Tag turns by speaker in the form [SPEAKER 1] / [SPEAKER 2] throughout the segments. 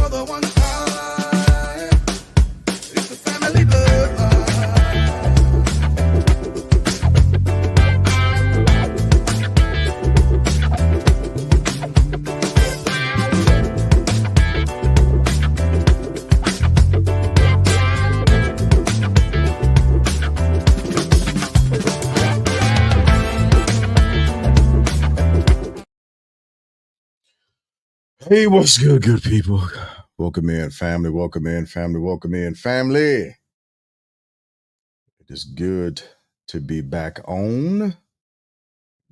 [SPEAKER 1] mother one time. It's the family bloodline.
[SPEAKER 2] Hey, what's good, good people? Welcome in, family. Welcome in, family. Welcome in, family. It is good to be back on.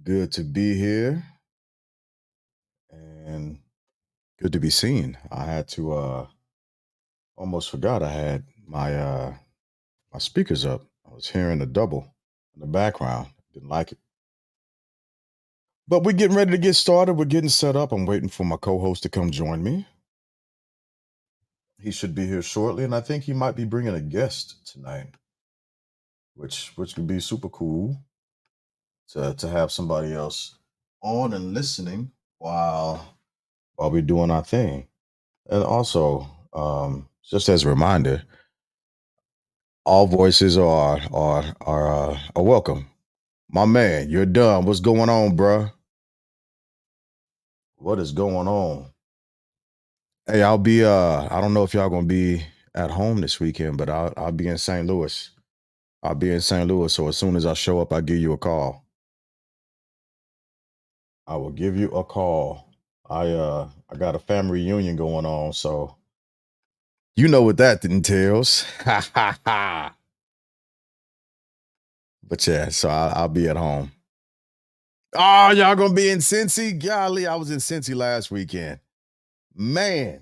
[SPEAKER 2] Good to be here. And good to be seen. I had to almost forgot I had my speakers up. I was hearing a double in the background. Didn't like it. But we're getting ready to get started. We're getting set up. I'm waiting for my co-host to come join me. He should be here shortly, and I think he might be bringing a guest tonight, which could be super cool to have somebody else on and listening while we're doing our thing. And also, just as a reminder, all voices are welcome. My man, you're done. What's going on, bruh? What is going on? Hey, I'll be I don't know if y'all gonna be at home this weekend, but I'll be in St. Louis. I'll be in St. Louis, so as soon as I show up, I'll give you a call. I will give you a call. I got a family reunion going on, so you know what that entails. Ha ha ha. But yeah, so I'll be at home. Oh, y'all gonna be in Cincy? Golly, I was in Cincy last weekend. Man,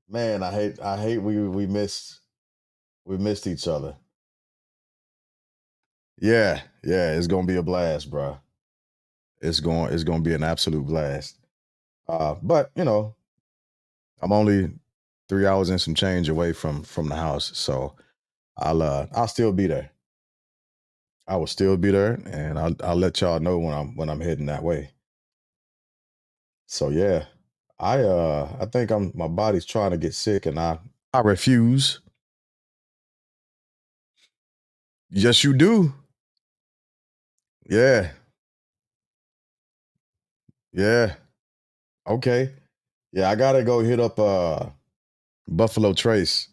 [SPEAKER 2] man, I hate we missed each other. Yeah, it's gonna be a blast, bro. It's gonna be an absolute blast. But you know, I'm only 3 hours and some change away from the house, so I'll still be there. I will still be there, and I'll let y'all know when I'm heading that way. So yeah, I think my body's trying to get sick, and I refuse. Yes, you do. Yeah, yeah. Okay. Yeah, I gotta go hit up Buffalo Trace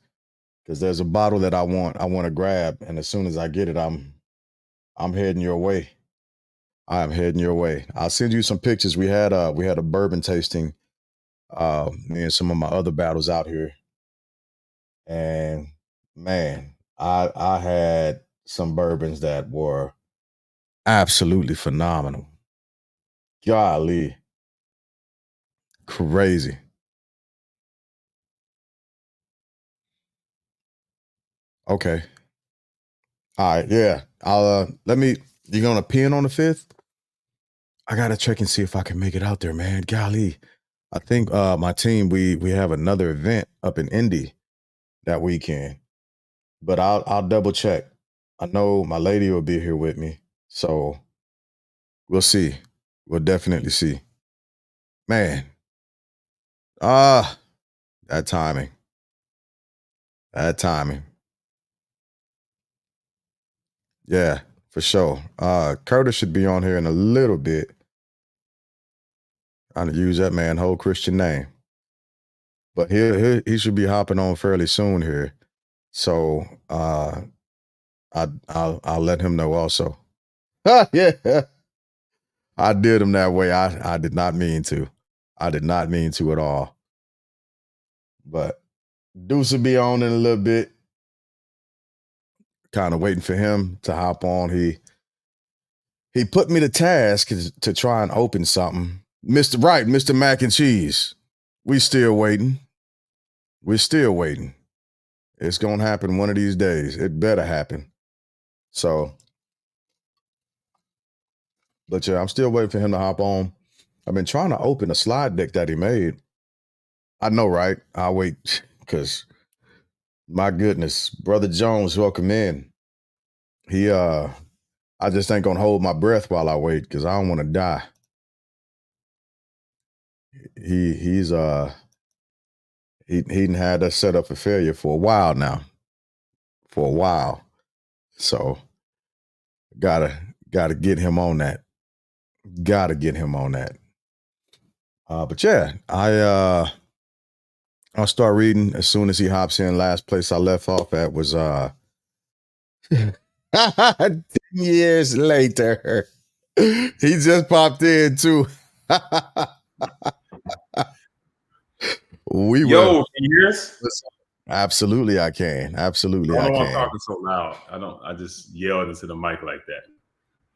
[SPEAKER 2] because there's a bottle that I want to grab, and as soon as I get it, I'm heading your way. I am heading your way. I'll send you some pictures. We had a bourbon tasting, me and some of my other battles out here, and man, I had some bourbons that were absolutely phenomenal. Golly, crazy. Okay. All right, yeah. I'll let me you gonna pin on the 5th? I gotta check and see if I can make it out there, man. Golly. I think my team we have another event up in Indy that weekend. But I'll double check. I know my lady will be here with me. So we'll see. We'll definitely see. Man, ah, that timing. That timing. Yeah, for sure. Curtis should be on here in a little bit. I'm gonna use that man whole Christian name. But he should be hopping on fairly soon here. So I'll let him know also. Yeah. I did him that way. I did not mean to. I did not mean to at all. But Deuce will be on in a little bit. Kind of waiting for him to hop on. He put me to task to try and open something. Mr. Right, Mr. Mac and Cheese. We still waiting. We're still waiting. It's gonna happen one of these days. It better happen. So, but yeah, I'm still waiting for him to hop on. I've been trying to open a slide deck that he made. I know, right? I'll wait because my goodness, Brother Jones, welcome in. I just ain't gonna hold my breath while I wait because I don't want to die. He's he didn't had that set up for failure for a while now. For a while. So gotta get him on that. Gotta get him on that. But yeah, I'll start reading as soon as he hops in. Last place I left off at was 10 years later. He just popped in too. We
[SPEAKER 3] Yo,
[SPEAKER 2] were
[SPEAKER 3] can you hear us?
[SPEAKER 2] absolutely I can. Absolutely
[SPEAKER 3] I
[SPEAKER 2] I
[SPEAKER 3] don't want to
[SPEAKER 2] can.
[SPEAKER 3] talk so loud. I just yelled into the mic like that.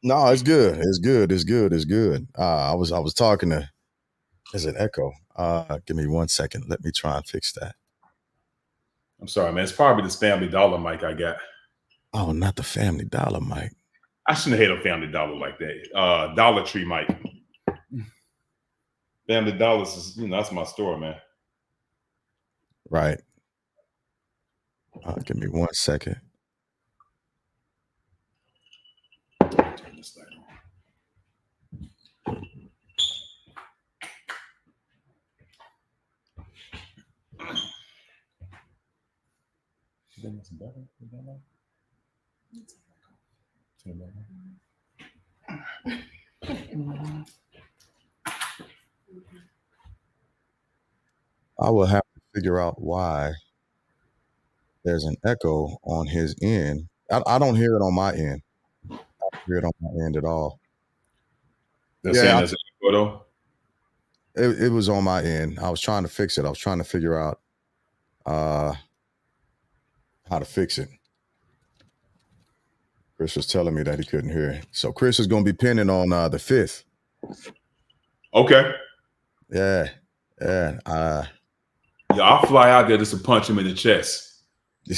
[SPEAKER 2] No, it's good. It's good. It's good. It's good. I was talking to. There's an echo. Give me 1 second. Let me try and fix that.
[SPEAKER 3] I'm sorry, man. It's probably this Family Dollar mic I got.
[SPEAKER 2] Oh, not the Family Dollar mic.
[SPEAKER 3] I shouldn't hate a Family Dollar like that. Dollar Tree mic. Family Dollars is, that's my store, man.
[SPEAKER 2] Right. Give me 1 second.
[SPEAKER 3] Turn this light on. That's better.
[SPEAKER 2] I will have to figure out why there's an echo on his end. I don't hear it on my end. I don't hear it on my end at all.
[SPEAKER 3] They're saying there's an echo though?
[SPEAKER 2] It was on my end. I was trying to fix it. I was trying to figure out how to fix it. Chris was telling me that he couldn't hear it. So Chris is going to be pinning on the 5th.
[SPEAKER 3] Okay.
[SPEAKER 2] Yeah.
[SPEAKER 3] I'll fly out there just to punch him in the chest.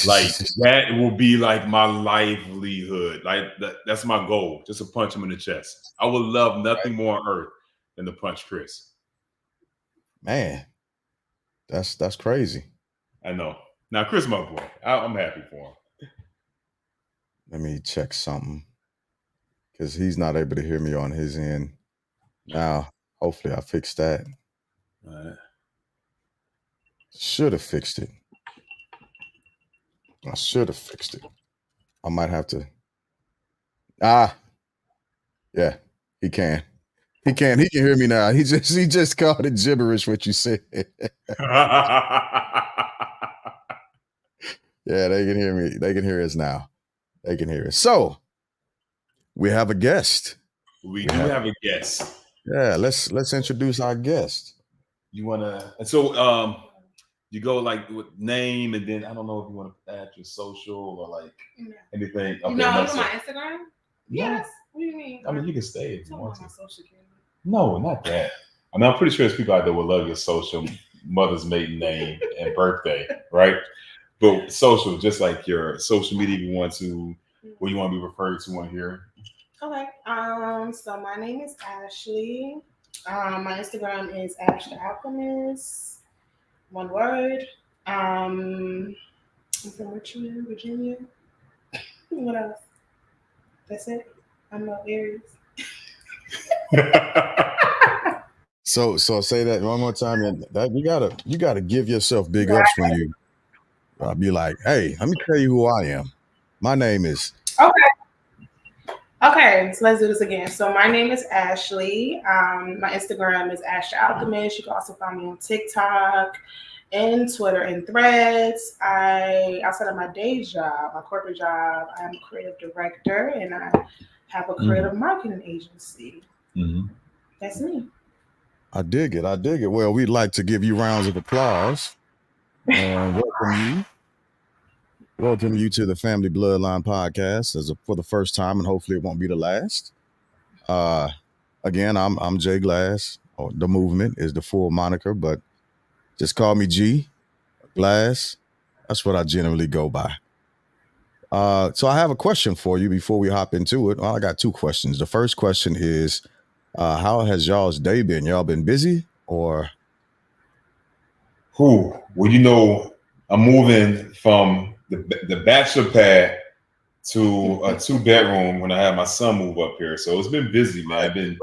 [SPEAKER 3] Like that will be like my livelihood. Like that's my goal, just to punch him in the chest. I would love nothing more on earth than to punch Chris.
[SPEAKER 2] Man, that's crazy.
[SPEAKER 3] I know. Now Chris, my boy, I'm happy for him.
[SPEAKER 2] Let me check something because he's not able to hear me on his end. Now, hopefully I fixed that.
[SPEAKER 3] All right.
[SPEAKER 2] Should have fixed it. I should have fixed it. I might have to. Yeah, he can. He can hear me now. He just called it gibberish what you said. Yeah, they can hear me. They can hear us now. They can hear us. So we have a guest.
[SPEAKER 3] We do have a guest.
[SPEAKER 2] Yeah, let's introduce our guest.
[SPEAKER 3] You wanna you go like with name and then I don't know if you want to add your social or like anything. Okay,
[SPEAKER 4] no, on my Instagram? Yes. What do you mean?
[SPEAKER 3] I mean, you can stay if you want to.
[SPEAKER 4] My social security.
[SPEAKER 3] No, not that. I mean, I'm pretty sure there's people out there will love your social, mother's maiden name and birthday, right? But social, just like your social media, if you want to, what you want to be referred to on here.
[SPEAKER 4] Okay. So my name is Ashley. My Instagram is Ash the Alchemist. One word. I'm from Richmond, Virginia. What else? That's it. I'm no Aries.
[SPEAKER 2] So say that one more time. And that you gotta give yourself big ups when you be like, hey, let me tell you who I am. My name is.
[SPEAKER 4] Okay, so let's do this again. So my name is Ashley. My Instagram is Ash the Alchemist. You can also find me on TikTok and Twitter and Threads. Outside of my day job, my corporate job, I'm a creative director and I have a creative marketing agency. Mm-hmm. That's me.
[SPEAKER 2] I dig it. Well, we'd like to give you rounds of applause and welcome you to the Family Bloodline Podcast for the first time, and hopefully it won't be the last. Again, I'm Jay Glass. The Movement is the full moniker, but just call me G Glass. That's what I generally go by. So I have a question for you before we hop into it. Well, I got two questions. The first question is, how has y'all's day been? Y'all been busy or?
[SPEAKER 3] Well, I'm moving from the bachelor pad to a 2-bedroom when I had my son move up here. So it's been busy, man. I've been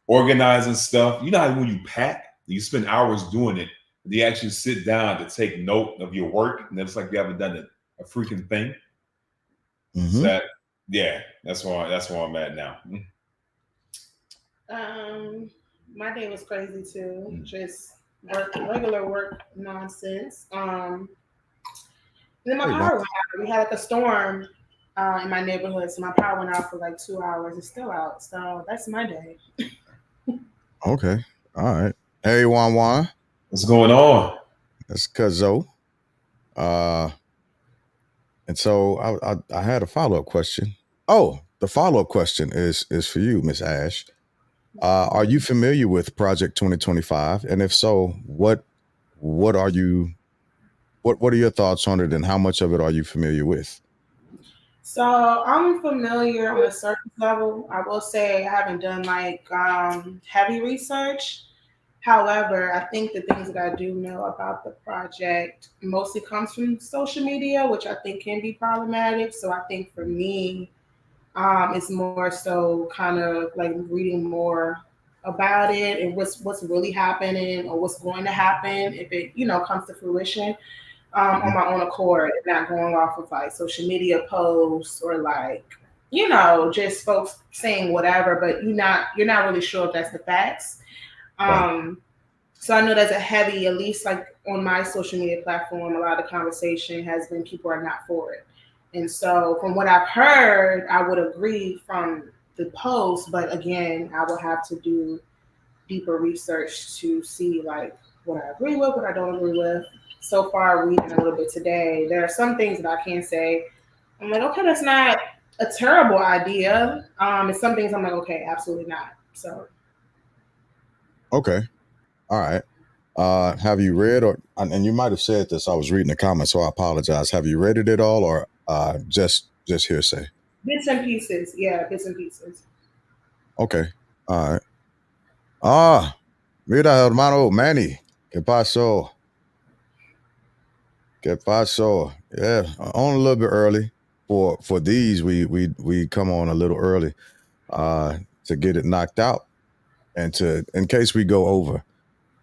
[SPEAKER 3] organizing stuff. You know how when you pack, you spend hours doing it. Do you actually sit down to take note of your work? And it's like you haven't done a freaking thing.
[SPEAKER 2] Mhm.
[SPEAKER 3] That, yeah, that's where I'm at now.
[SPEAKER 4] My day was crazy too.
[SPEAKER 3] Mm.
[SPEAKER 4] Just regular work nonsense. And then my
[SPEAKER 2] Hey,
[SPEAKER 4] power went out. We had like a storm in my neighborhood, so my power went out for like 2 hours. It's still out, so that's my day.
[SPEAKER 2] okay. All right. Hey, Juan.
[SPEAKER 3] What's going on?
[SPEAKER 2] That's Cuzzo. And so I had a follow-up question. Oh, the follow-up question is for you, Miss Ash. Are you familiar with Project 2025? And if so, what are you what are your thoughts on it, and how much of it are you familiar with?
[SPEAKER 4] So I'm familiar on a surface level. I will say I haven't done like heavy research. However, I think the things that I do know about the project mostly comes from social media, which I think can be problematic. So I think for me, it's more so kind of like reading more about it and what's really happening or what's going to happen if it comes to fruition on my own accord, and not going off of like social media posts or like just folks saying whatever, but you're not really sure if that's the facts.
[SPEAKER 2] Right.
[SPEAKER 4] So I know there's a heavy, at least like on my social media platform, a lot of the conversation has been people are not for it. And so from what I've heard, I would agree from the post, but again, I will have to do deeper research to see like what I agree with, what I don't agree with. So far, reading a little bit today, there are some things that I can say. I'm like, okay, that's not a terrible idea. And some things I'm like, okay, absolutely not. So
[SPEAKER 2] Okay. All right. Have you read and you might have said this, I was reading the comments, so I apologize. Have you read it at all, or just hearsay?
[SPEAKER 4] bits and pieces, yeah, bits and pieces.
[SPEAKER 2] Okay. All right. Mira, hermano Manny. ¿Qué pasó? ¿Qué pasó? Yeah, on a little bit early. For these, we come on a little early to get it knocked out, and in case we go over.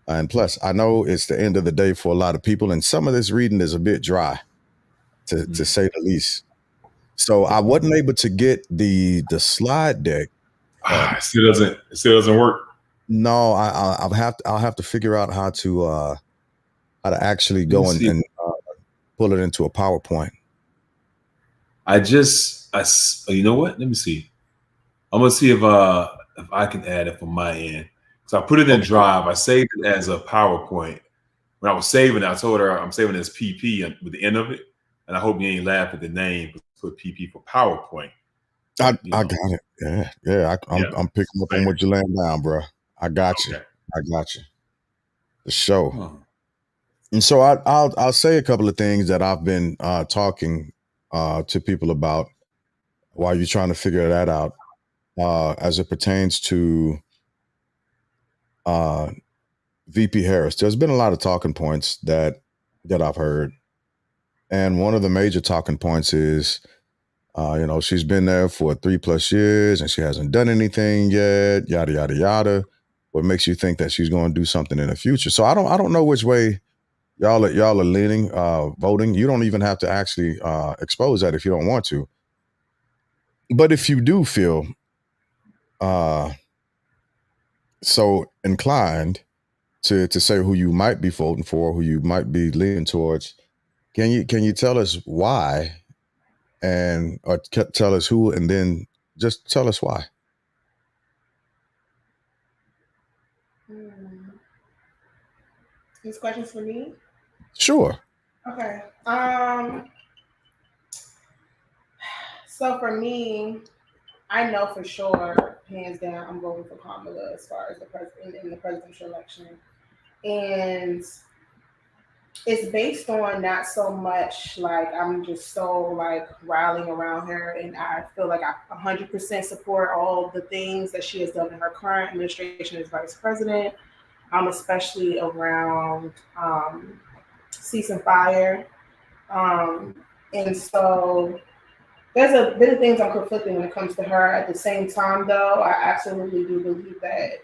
[SPEAKER 2] And plus, I know it's the end of the day for a lot of people, and some of this reading is a bit dry, to say the least. So I wasn't able to get the slide deck.
[SPEAKER 3] It still doesn't work.
[SPEAKER 2] No, I'll have to figure out how to actually go and pull it into a PowerPoint.
[SPEAKER 3] You know what? Let me see. I'm gonna see if I can add it from my end. So I put it in Drive. I saved it as a PowerPoint. When I was saving it, I told her I'm saving it as PP with the end of it. And I hope you ain't laugh at the name. Put PP for PowerPoint.
[SPEAKER 2] I got it. Yeah. I'm picking up on what you're laying down, bro. I got you. I got you. The show.
[SPEAKER 3] Huh.
[SPEAKER 2] And so I'll say a couple of things that I've been talking to people about while you're trying to figure that out, as it pertains to VP Harris. There's been a lot of talking points that I've heard, and one of the major talking points is, she's been there for 3+ years and she hasn't done anything yet. Yada yada yada. What makes you think that she's going to do something in the future? So I don't know which way y'all are leaning, voting. You don't even have to actually expose that if you don't want to. But if you do feel so inclined to say who you might be voting for, who you might be leaning towards, can you tell us why, or tell us who, and then just tell us why?
[SPEAKER 4] These questions for me?
[SPEAKER 2] Sure.
[SPEAKER 4] Okay. So for me, I know for sure, hands down, I'm voting for Kamala as far as the president in the presidential election, and it's based on not so much like I'm just so like rallying around her, and I feel like I 100% support all the things that she has done in her current administration as vice president, especially around ceasefire, and so there's a bit of things I'm conflicted when it comes to her. At the same time, though, I absolutely do believe that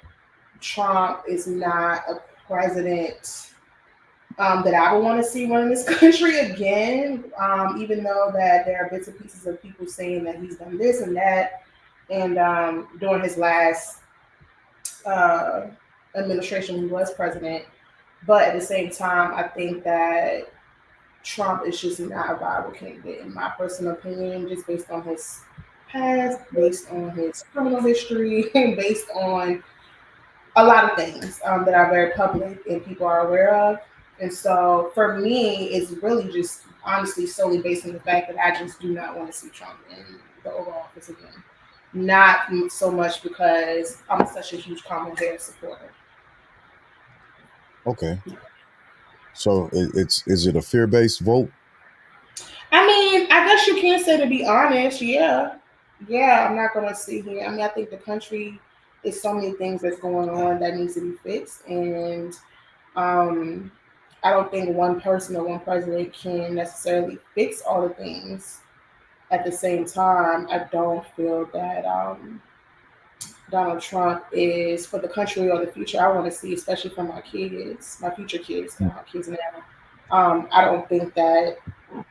[SPEAKER 4] Trump is not a president that I would want to see running this country again. Even though that there are bits and pieces of people saying that he's done this and that, and during his last administration, when he was president. But at the same time, I think that Trump is just not a viable candidate, in my personal opinion, just based on his past, based on his criminal history, based on a lot of things that are very public and people are aware of. And so for me, it's really just honestly solely based on the fact that I just do not want to see Trump in the Oval Office again. Not so much because I'm such a huge Kamala Harris supporter.
[SPEAKER 2] Okay. So is it a fear-based vote?
[SPEAKER 4] I mean, I guess you can say, to be honest, yeah. I'm not gonna sit here. I mean, I think the country is so many things that's going on that needs to be fixed, and I don't think one person or one president can necessarily fix all the things. At the same time, I don't feel that Donald Trump is for the country or the future I want to see, especially for my kids, my future kids, my kids now. I don't think that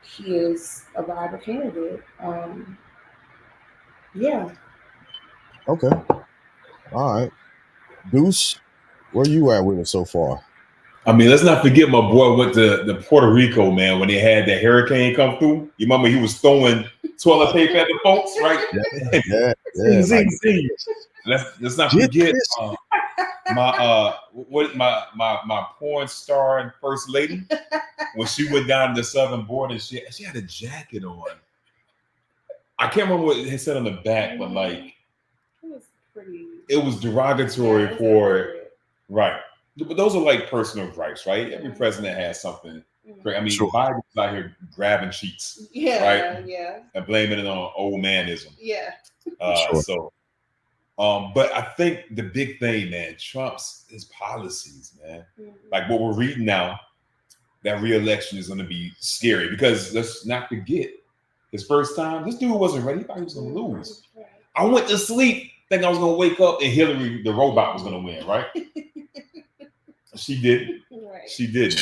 [SPEAKER 4] he is a viable candidate. Yeah.
[SPEAKER 2] Okay. All right. Deuce, where you at with it so far?
[SPEAKER 3] I mean, let's not forget my boy went to Puerto Rico, man, when they had that hurricane come through. You remember he was throwing toilet paper at the folks, right?
[SPEAKER 2] Yeah.
[SPEAKER 3] Zing, zing,
[SPEAKER 2] like-
[SPEAKER 3] zing. Let's not
[SPEAKER 2] Get
[SPEAKER 3] forget
[SPEAKER 2] this.
[SPEAKER 3] my porn star and first lady when she went down to the southern border. She had a jacket on. I can't remember what it said on the back, but like
[SPEAKER 4] It was pretty.
[SPEAKER 3] it was derogatory
[SPEAKER 4] Yeah, it was
[SPEAKER 3] for
[SPEAKER 4] inappropriate.
[SPEAKER 3] right. But those are like personal gripes, right? Every president has something.
[SPEAKER 4] Mhm.
[SPEAKER 3] I mean,
[SPEAKER 2] Sure.
[SPEAKER 3] Biden's out here grabbing cheeks
[SPEAKER 4] Yeah,
[SPEAKER 3] Right.
[SPEAKER 4] yeah,
[SPEAKER 3] and blaming it on old manism.
[SPEAKER 4] yeah.
[SPEAKER 2] Sure.
[SPEAKER 3] So, but I think the big thing, man, Trump's his policies, man.
[SPEAKER 4] Mhm.
[SPEAKER 3] Like what we're reading now, that re-election is going to be scary because let's not forget his first time. This dude wasn't ready. He thought he was going to lose.
[SPEAKER 4] Right.
[SPEAKER 3] I went to sleep thinking I was going to wake up and Hillary, the robot, was going to win. Right? She didn't.
[SPEAKER 4] Right.
[SPEAKER 3] She didn't.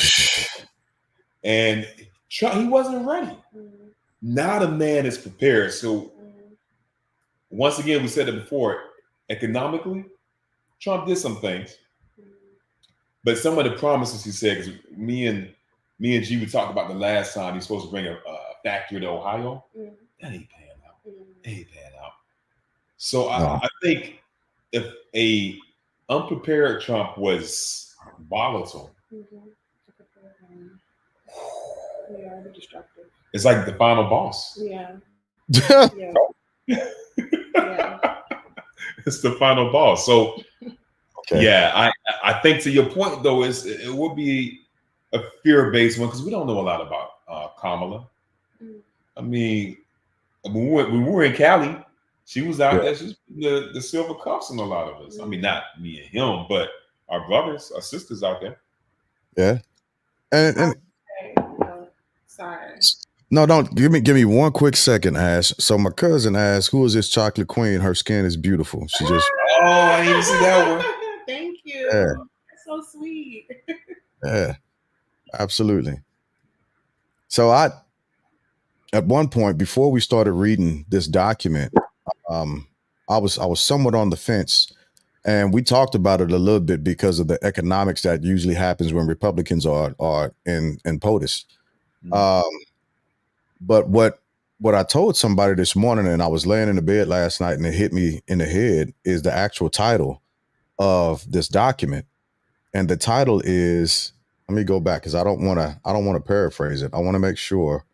[SPEAKER 3] And Trump, he wasn't ready.
[SPEAKER 4] Mhm.
[SPEAKER 3] Now the man is prepared. So
[SPEAKER 4] Mhm.
[SPEAKER 3] once again, we said it before. Economically, Trump did some things, but some of the promises he said, because me and G, we talked about the last time he's supposed to bring a factory to Ohio.
[SPEAKER 4] Mhm.
[SPEAKER 3] That ain't paying out.
[SPEAKER 4] Mhm.
[SPEAKER 3] That ain't paying out. So
[SPEAKER 2] No.
[SPEAKER 3] I think if a unprepared Trump was volatile,
[SPEAKER 4] Mhm. Yeah, they're destructive.
[SPEAKER 3] it's like the final boss.
[SPEAKER 4] Yeah, yeah, yeah.
[SPEAKER 3] It's the final boss. So
[SPEAKER 2] Okay.
[SPEAKER 3] yeah, I think to your point though, it would be a fear-based one because we don't know a lot about Kamala.
[SPEAKER 4] Mm.
[SPEAKER 3] I mean, when we were in Cali, she was out
[SPEAKER 2] Yeah.
[SPEAKER 3] there. She's the silver cuffs in a lot of us. I mean, not me and him, but our brothers, our sisters out there.
[SPEAKER 2] Yeah. And
[SPEAKER 4] Okay, no, sorry.
[SPEAKER 2] no, don't give me one quick second, Ash. So my cousin asked, "Who is this chocolate queen? Her skin is beautiful." She just,
[SPEAKER 3] Oh, I didn't even see that one.
[SPEAKER 4] Thank you.
[SPEAKER 2] Yeah.
[SPEAKER 4] That's so sweet.
[SPEAKER 2] yeah, absolutely. So at one point before we started reading this document, I was somewhat on the fence, and we talked about it a little bit because of the economics that usually happens when Republicans are in POTUS. But what I told somebody this morning, and I was laying in the bed last night, and it hit me in the head, is the actual title of this document, and the title is. Let me go back because I don't want to paraphrase it. I want to make sure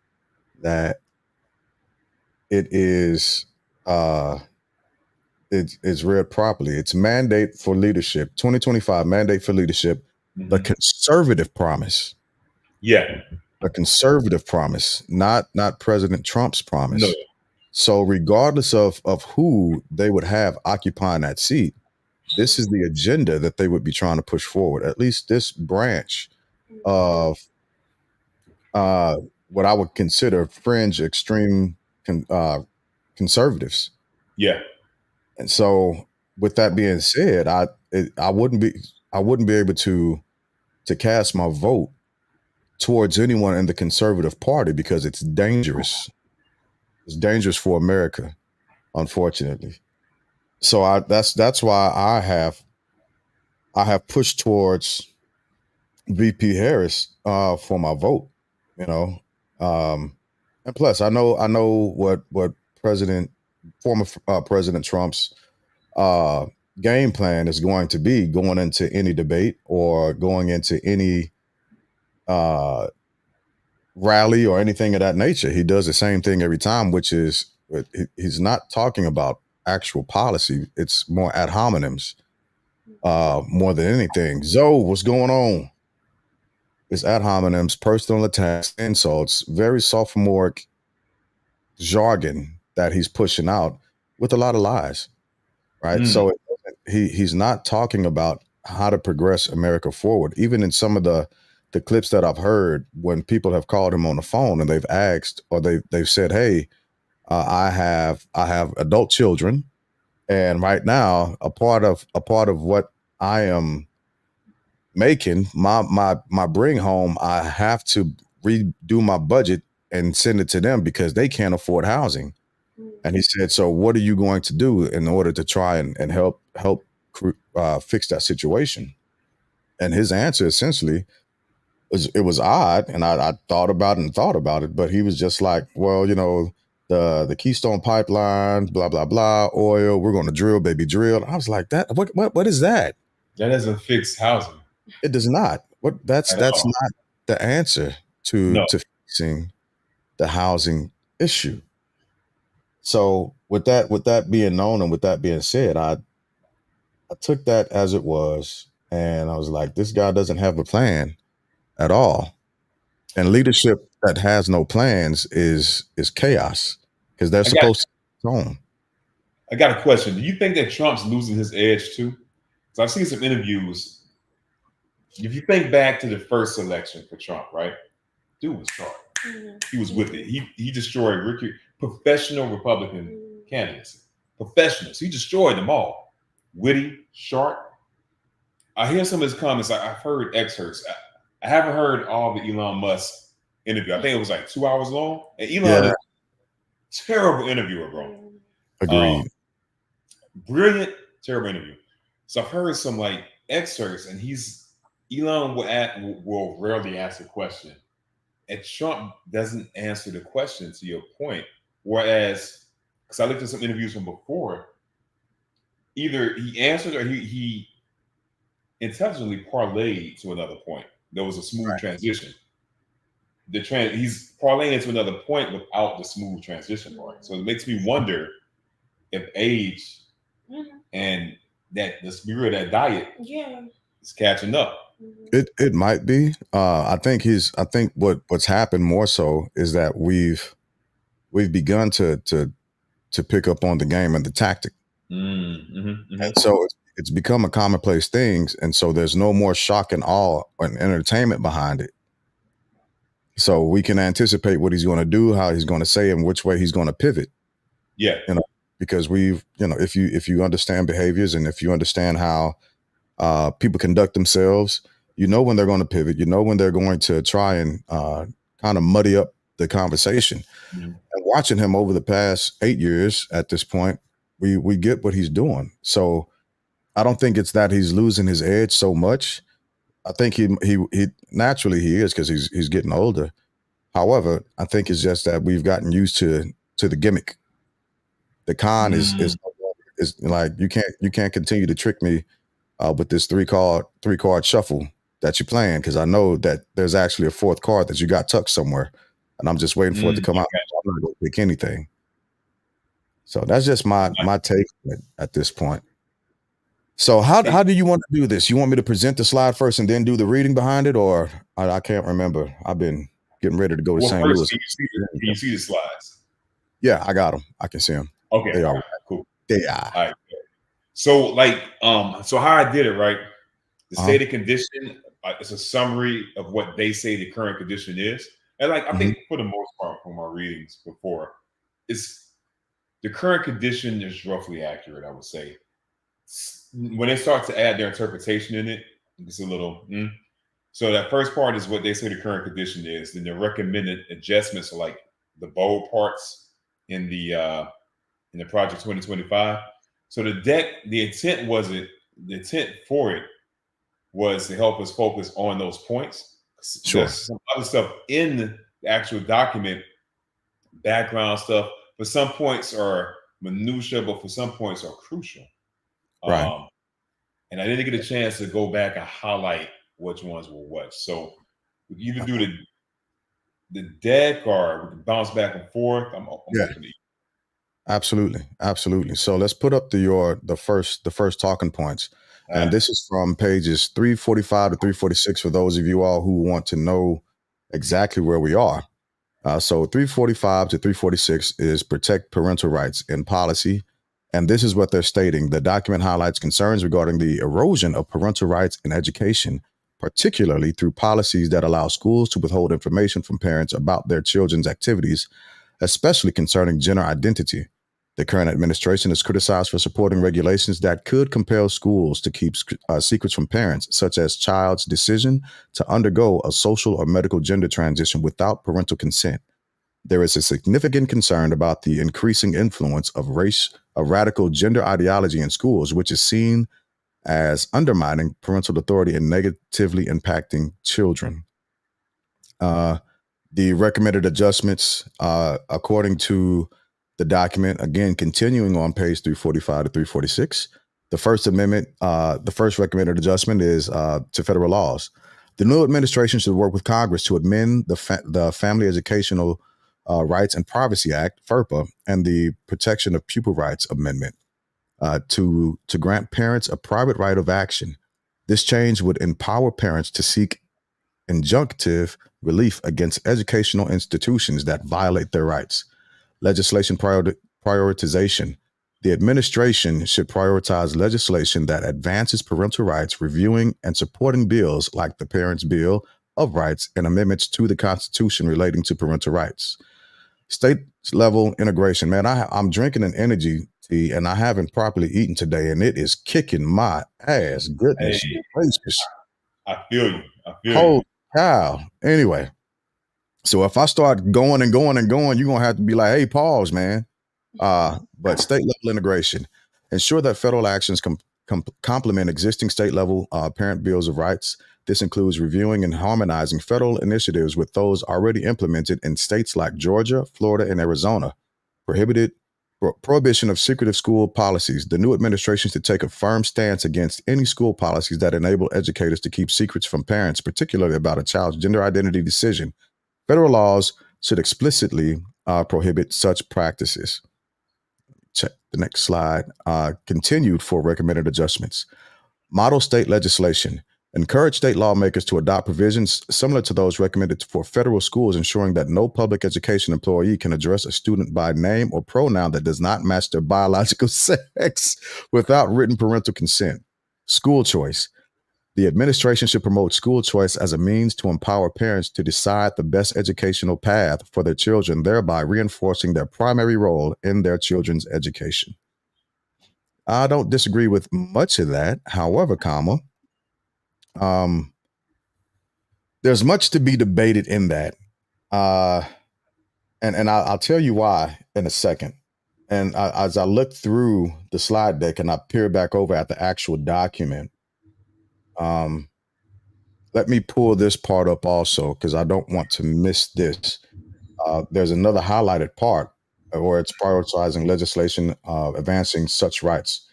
[SPEAKER 2] that it is it's read properly. It's Mandate for Leadership, 2025 Mandate for Leadership, the conservative promise.
[SPEAKER 3] Yeah.
[SPEAKER 2] A conservative promise, not President Trump's promise.
[SPEAKER 3] No.
[SPEAKER 2] So regardless of who they would have occupying that seat, this is the agenda that they would be trying to push forward. At least this branch of what I would consider fringe extreme conservatives.
[SPEAKER 3] Yeah.
[SPEAKER 2] And so with that being said, I wouldn't be able to cast my vote towards anyone in the conservative party because it's dangerous. It's dangerous for America, unfortunately. So that's why I have pushed towards VP Harris for my vote. You know, and plus I know what former President Trump's game plan is going to be going into any debate or going into any rally or anything of that nature. He does the same thing every time, which is he's not talking about actual policy. It's more ad hominems more than anything. Zoe, what's going on? It's ad hominems, personal attacks, insults, very sophomoric jargon that he's pushing out with a lot of lies, right? So he's not talking about how to progress America forward. Even in some of the clips that I've heard, when people have called him on the phone and they've asked or they've said, "Hey, I have adult children, and right now a part of what I am making my bring home, I have to redo my budget and send it to them because they can't afford housing." And he said, "So what are you going to do in order to try and help fix that situation?" And his answer essentially was odd, and I thought about it, but he was just like, "Well, you know, the Keystone Pipeline, blah blah blah, oil. We're going to drill, baby, drill." I was like, "That what is that?"
[SPEAKER 3] That doesn't fix housing.
[SPEAKER 2] It does not. That's not the answer to fixing the housing issue. So with that being known and with that being said, I took that as it was, and I was like, this guy doesn't have a plan at all. And leadership that has no plans is chaos because they're supposed to be on.
[SPEAKER 3] I got a question. Do you think that Trump's losing his edge too? So I've seen some interviews. If you think back to the first election for Trump, right? Dude was sharp. He was with it. He destroyed professional Republican candidates. Professionals. He destroyed them all. Witty, sharp. I hear some of his comments. I've heard excerpts. I haven't heard all the Elon Musk interview. I think it was like 2 hours long. And Elon is a terrible interviewer, bro.
[SPEAKER 2] Agreed.
[SPEAKER 3] Brilliant, terrible interview. So I've heard some like excerpts, and Elon will rarely ask a question. And Trump doesn't answer the question, to your point. Whereas, because I looked at some interviews from before, either he answered or he intelligently parlayed to another point. There was a smooth transition. He's parlaying to another point without the smooth transition part. So it makes me wonder if age and that, let's be real, that diet is catching up.
[SPEAKER 2] It might be. I think what's happened more so is that we've begun to pick up on the game and the tactic. And so it's become a commonplace thing, and so there's no more shock and awe and entertainment behind it. So we can anticipate what he's going to do, how he's going to say, and which way he's going to pivot.
[SPEAKER 3] Yeah,
[SPEAKER 2] because if you understand behaviors and if you understand how people conduct themselves, you know when they're going to pivot. You know when they're going to try and kind of muddy up the conversation. And watching him over the past 8 years at this point, we get what he's doing. So I don't think it's that he's losing his edge so much. I think he naturally he is because he's getting older. However, I think it's just that we've gotten used to the gimmick. The con is like you can't continue to trick me with this three card shuffle that you're playing, because I know that there's actually a fourth card that you got tucked somewhere, and I'm just waiting for it to come out. I'm not going to pick anything. So that's just my take on it at this point. So how do you want to do this? You want me to present the slide first and then do the reading behind it, or I can't remember. I've been getting ready to go to St. Louis.
[SPEAKER 3] Can you see the slides?
[SPEAKER 2] Yeah, I got them. I can see them.
[SPEAKER 3] Okay,
[SPEAKER 2] they are
[SPEAKER 3] cool.
[SPEAKER 2] They are.
[SPEAKER 3] All right. So so how I did it, right? The stated condition, it's a summary of what they say the current condition is. And I think for the most part from my readings before, it's the current condition is roughly accurate, I would say. When they start to add their interpretation in it, it's a little, So that first part is what they say the current condition is. Then the recommended adjustments are like the bold parts in the project 2025. So the intent for it was to help us focus on those points.
[SPEAKER 2] Sure.
[SPEAKER 3] There's some other stuff in the actual document, background stuff, but some points are minutia, but for some points are crucial.
[SPEAKER 2] Right.
[SPEAKER 3] And I didn't get a chance to go back and highlight which ones were what. So we can either do the deck or we can bounce back and forth. I'm
[SPEAKER 2] Yeah.
[SPEAKER 3] open to either.
[SPEAKER 2] Absolutely. So let's put up the first talking points. And this is from pages 345 to 346 for those of you all who want to know exactly where we are. So 345 to 346 is protect parental rights in policy. And this is what they're stating. The document highlights concerns regarding the erosion of parental rights in education, particularly through policies that allow schools to withhold information from parents about their children's activities, especially concerning gender identity. The current administration is criticized for supporting regulations that could compel schools to keep secrets from parents, such as child's decision to undergo a social or medical gender transition without parental consent. There is a significant concern about the increasing influence of radical gender ideology in schools, which is seen as undermining parental authority and negatively impacting children. The recommended adjustments, according to the document, again, continuing on page 345 to 346, the First Amendment, the first recommended adjustment is to federal laws. The new administration should work with Congress to amend the Family Educational Rights and Privacy Act, FERPA, and the Protection of Pupil Rights Amendment to grant parents a private right of action. This change would empower parents to seek injunctive relief against educational institutions that violate their rights. Legislation prioritization. The administration should prioritize legislation that advances parental rights, reviewing and supporting bills like the Parents' Bill of Rights and amendments to the Constitution relating to parental rights. State level integration. Man, I'm drinking an energy tea and I haven't properly eaten today, and it is kicking my ass. Goodness gracious.
[SPEAKER 3] I feel you.
[SPEAKER 2] Holy cow. Anyway, so if I start going and going and going, you're going to have to be like, hey, pause, man. But state level integration. Ensure that federal actions complement existing state level parent bills of rights. This includes reviewing and harmonizing federal initiatives with those already implemented in states like Georgia, Florida, and Arizona. Prohibition of secretive school policies. The new administration should take a firm stance against any school policies that enable educators to keep secrets from parents, particularly about a child's gender identity decision. Federal laws should explicitly prohibit such practices. Check the next slide. Continued for recommended adjustments. Model state legislation. Encourage state lawmakers to adopt provisions similar to those recommended for federal schools, ensuring that no public education employee can address a student by name or pronoun that does not match their biological sex without written parental consent. School choice. The administration should promote school choice as a means to empower parents to decide the best educational path for their children, thereby reinforcing their primary role in their children's education. I don't disagree with much of that. However, there's much to be debated in that. And I'll tell you why in a second. And as I look through the slide deck and I peer back over at the actual document, let me pull this part up also, because I don't want to miss this. There's another highlighted part where it's prioritizing legislation, advancing such rights.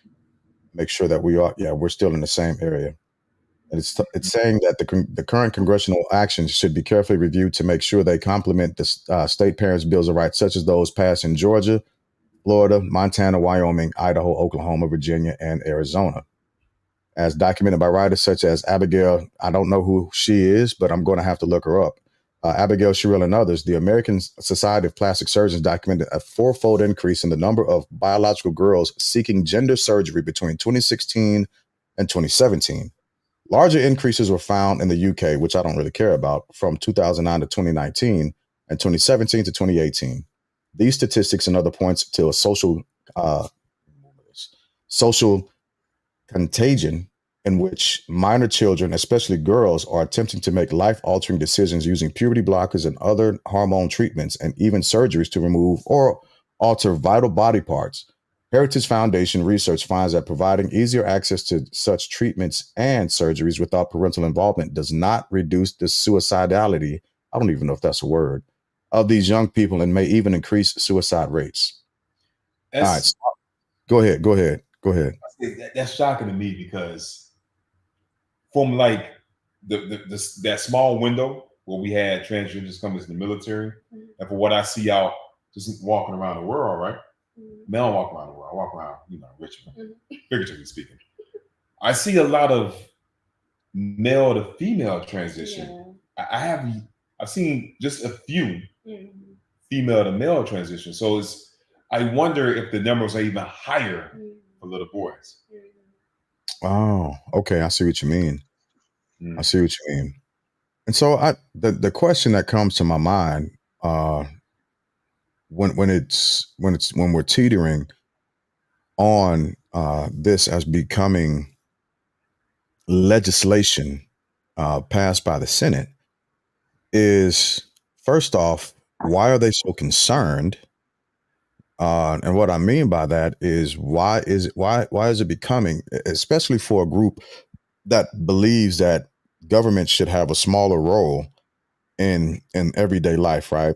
[SPEAKER 2] Make sure that we're still in the same area. And it's saying that the current congressional actions should be carefully reviewed to make sure they complement the state parents' bills of rights, such as those passed in Georgia, Florida, Montana, Wyoming, Idaho, Oklahoma, Virginia, and Arizona. As documented by writers such as Abigail, I don't know who she is, but I'm going to have to look her up. Abigail Sherrill and others, the American Society of Plastic Surgeons documented a fourfold increase in the number of biological girls seeking gender surgery between 2016 and 2017. Larger increases were found in the UK, which I don't really care about, from 2009 to 2019 and 2017 to 2018. These statistics and other points to a social contagion in which minor children, especially girls, are attempting to make life-altering decisions using puberty blockers and other hormone treatments and even surgeries to remove or alter vital body parts. Heritage Foundation research finds that providing easier access to such treatments and surgeries without parental involvement does not reduce the suicidality, I don't even know if that's a word, of these young people and may even increase suicide rates. All right,
[SPEAKER 3] That's,
[SPEAKER 2] go ahead.
[SPEAKER 3] that's shocking to me because from like that small window where we had transgenders come into the military, and for what I see out just walking around the world, right? Now I walk around the world. I walk around, Richmond, figuratively speaking. I see a lot of male to female transition. I've seen just a few female to male transition. So I wonder if the numbers are even higher for little boys.
[SPEAKER 2] Oh, okay. I see what you mean. I see what you mean. And so the question that comes to my mind when we're teetering on this as becoming legislation passed by the Senate is, first off, why are they so concerned? And what I mean by that is why is it becoming, especially for a group that believes that government should have a smaller role in everyday life, right?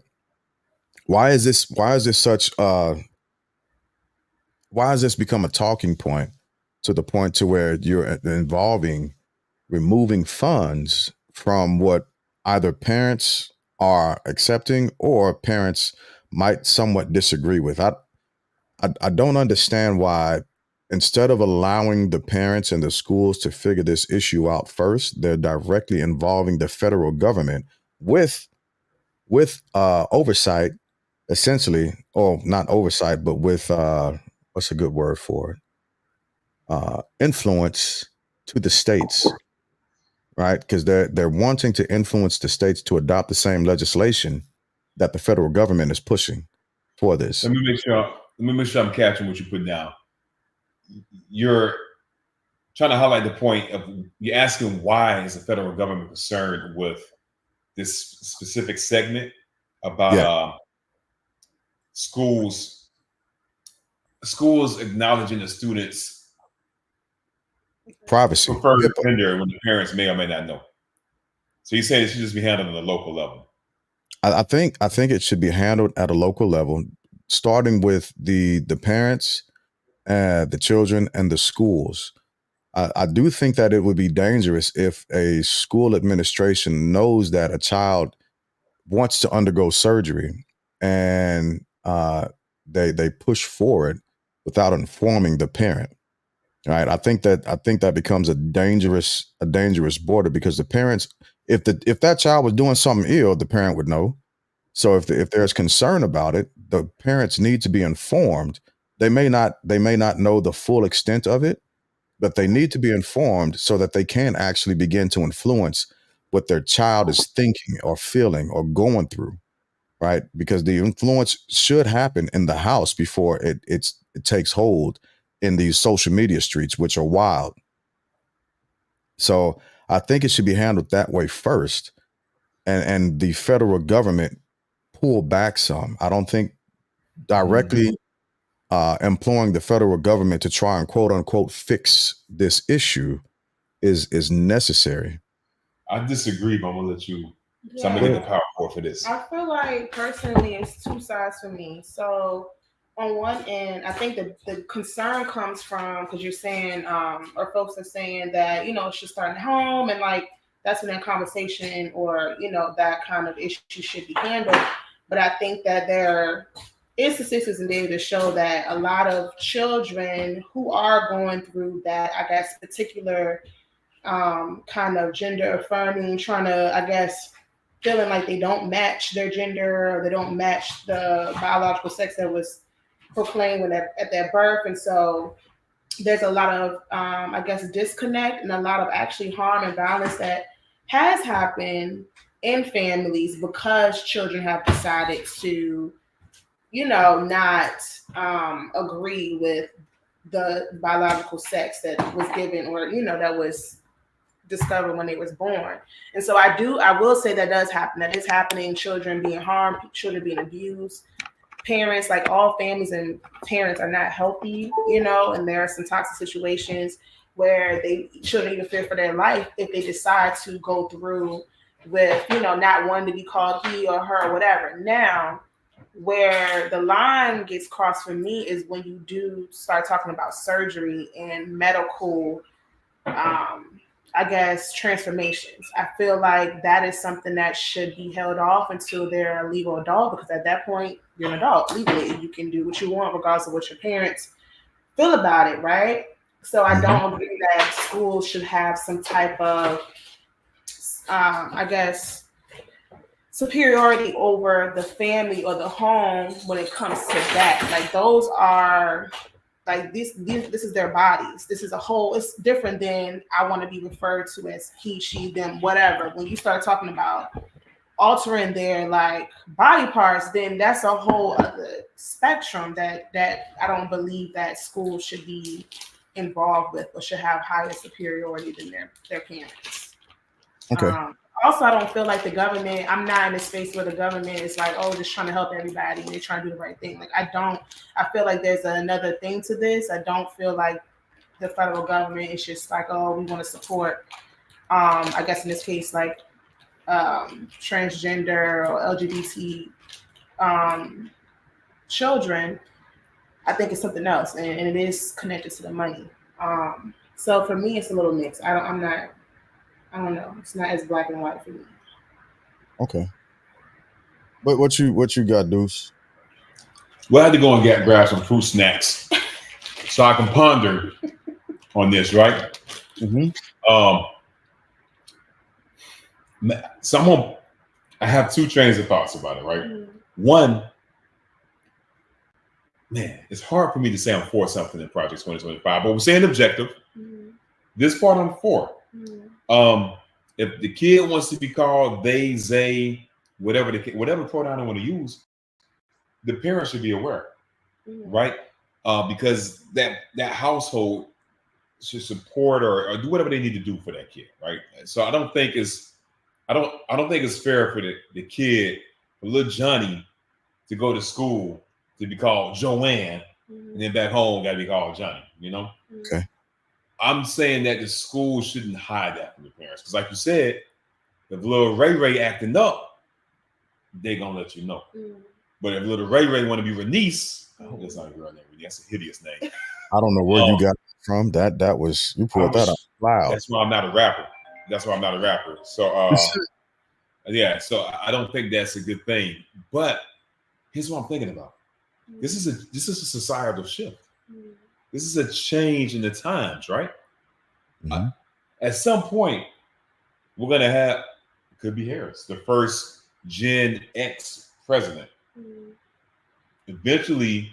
[SPEAKER 2] Why is this such why has this become a talking point to the point to where you're involving removing funds from what either parents are accepting or parents might somewhat disagree with? I don't understand why, instead of allowing the parents and the schools to figure this issue out first, they're directly involving the federal government with oversight, essentially, or not oversight, but with what's a good word for it? Influence to the states, right? Because they're wanting to influence the states to adopt the same legislation that the federal government is pushing for this.
[SPEAKER 3] Let me make sure I'm catching what you put down. You're trying to highlight the point of, you're asking why is the federal government concerned with this specific segment about schools acknowledging the students'
[SPEAKER 2] privacy,
[SPEAKER 3] preferred gender when the parents may or may not know. So you say it should just be handled on a local level?
[SPEAKER 2] I think it should be handled at a local level, starting with the parents, the children, and the schools. I do think that it would be dangerous if a school administration knows that a child wants to undergo surgery and they push forward without informing the parent. Right? I think that becomes a dangerous border, because the parents, if that child was doing something ill, the parent would know. So if there's concern about it, the parents need to be informed. They may not know the full extent of it, but they need to be informed so that they can actually begin to influence what their child is thinking or feeling or going through, right? Because the influence should happen in the house before it takes hold in these social media streets, which are wild. So I think it should be handled that way first, and the federal government pull back some. I don't think directly employing the federal government to try and quote unquote fix this issue is necessary.
[SPEAKER 3] I disagree, but I'm gonna let you. So I'm gonna get the power forward for this.
[SPEAKER 4] I feel like personally it's two sides for me. So on one end, I think the concern comes from, because you're saying, or folks are saying that, it should start at home, and like that's when that conversation or that kind of issue should be handled. But I think that there is statistics and data to show that a lot of children who are going through that, I guess, particular kind of gender affirming, trying to, I guess, feeling like they don't match their gender or they don't match the biological sex that was proclaimed at their birth. And so there's a lot of, I guess, disconnect and a lot of actually harm and violence that has happened in families because children have decided to, not agree with the biological sex that was given, or that was discovered when they was born. And so I will say that does happen. That is happening. Children being harmed, children being abused, parents, like all families and parents are not healthy, and there are some toxic situations where they shouldn't even fear for their life if they decide to go through with, not wanting to be called he or her or whatever. Now, where the line gets crossed for me is when you do start talking about surgery and medical I guess transformations. I feel like that is something that should be held off until they're a legal adult, because at that point you're an adult legally. You can do what you want regardless of what your parents feel about it, right? So I don't agree that schools should have some type of, I guess, superiority over the family or the home when it comes to that. Like those are like this is their bodies. This is a whole, it's different than I want to be referred to as he, she, them, whatever. When you start talking about altering their like body parts, then that's a whole other spectrum that I don't believe that schools should be involved with or should have higher superiority than their parents.
[SPEAKER 2] Okay.
[SPEAKER 4] Also, I don't feel like the government, I'm not in a space where the government is like, oh, just trying to help everybody and they're trying to do the right thing. Like, I feel like there's another thing to this. I don't feel like the federal government is just like, oh, we want to support, I guess in this case, like transgender or LGBT children. I think it's something else, and it is connected to the money. So for me, it's a little mixed. I don't know. It's not as black and white for me.
[SPEAKER 2] Okay. But what you got, Deuce?
[SPEAKER 3] Well, I had to go and grab some fruit snacks so I can ponder on this, right? I have two trains of thoughts about it, right? One, man, it's hard for me to say I'm for something in Project 2025, but we're saying objective. This part I'm for. If the kid wants to be called they, they, whatever pronoun they want to use, the parents should be aware, right? Because that household should support or do whatever they need to do for that kid, right? So I don't think it's fair for the kid, for little Johnny, to go to school to be called Joanne, and then back home got to be called Johnny.
[SPEAKER 2] Okay.
[SPEAKER 3] I'm saying that the school shouldn't hide that from the parents, because, like you said, if little Ray acting up, they're gonna let you know. But if little Ray want to be Renice, I hope that's not a girl name. That's a hideous name.
[SPEAKER 2] I don't know where you got it from. That was, you pulled that out loud.
[SPEAKER 3] That's why I'm not a rapper. So yeah. So I don't think that's a good thing. But here's what I'm thinking about. This is a societal shift. This is a change in the times, right? At some point, we're going to have, it could be Harris, the first Gen X president. Eventually,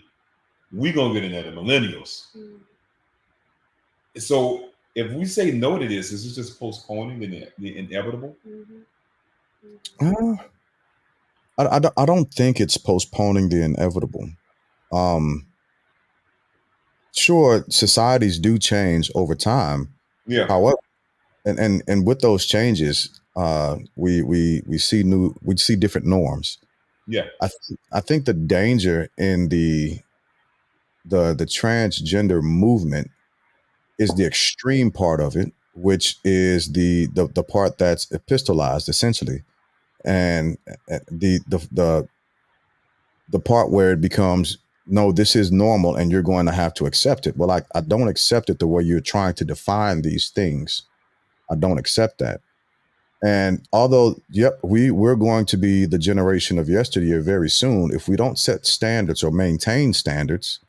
[SPEAKER 3] we're going to get into the millennials. So if we say no to this, is it just postponing the inevitable?
[SPEAKER 2] I don't think it's postponing the inevitable. Sure, societies do change over time.
[SPEAKER 3] Yeah.
[SPEAKER 2] However, and with those changes, we see different norms.
[SPEAKER 3] Yeah.
[SPEAKER 2] I think the danger in the transgender movement is the extreme part of it, which is the part that's epistolized essentially, and the part where it becomes, no, this is normal and you're going to have to accept it. Well, I don't accept it the way you're trying to define these things. I don't accept that. And although, yep, we're going to be the generation of yesteryear very soon. If we don't set standards or maintain standards,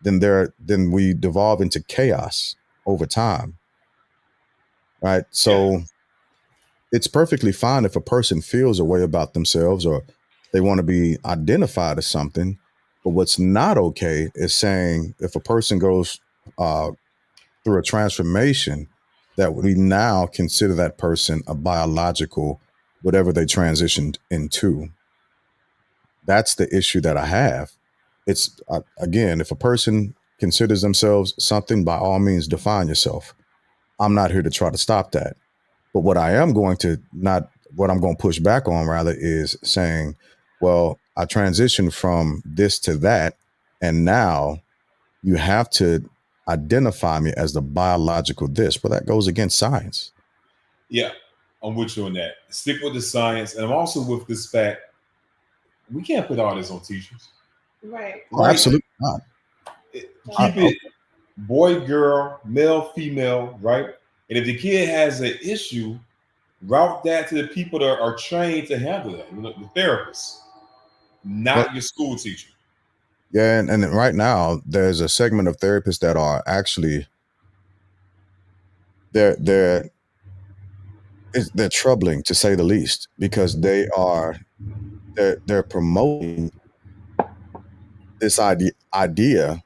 [SPEAKER 2] then we devolve into chaos over time. Right. So it's perfectly fine if a person feels a way about themselves or they want to be identified as something. But what's not okay is saying if a person goes through a transformation, that we now consider that person a biological, whatever they transitioned into. That's the issue that I have. It's again, if a person considers themselves something, by all means, define yourself. I'm not here to try to stop that. But what I'm going to push back on rather is saying, well, I transitioned from this to that, and now you have to identify me as the biological this. Well, that goes against science.
[SPEAKER 3] Yeah, I'm with you on that. Stick with the science, and I'm also with this fact we can't put all this on teachers.
[SPEAKER 4] Right.
[SPEAKER 2] Oh, absolutely not.
[SPEAKER 3] Keep it boy, girl, male, female, right? And if the kid has an issue, route that to the people that are trained to handle that, the therapists, not your school teacher.
[SPEAKER 2] Yeah, and right now there's a segment of therapists that are actually they're troubling, to say the least, because they're promoting this idea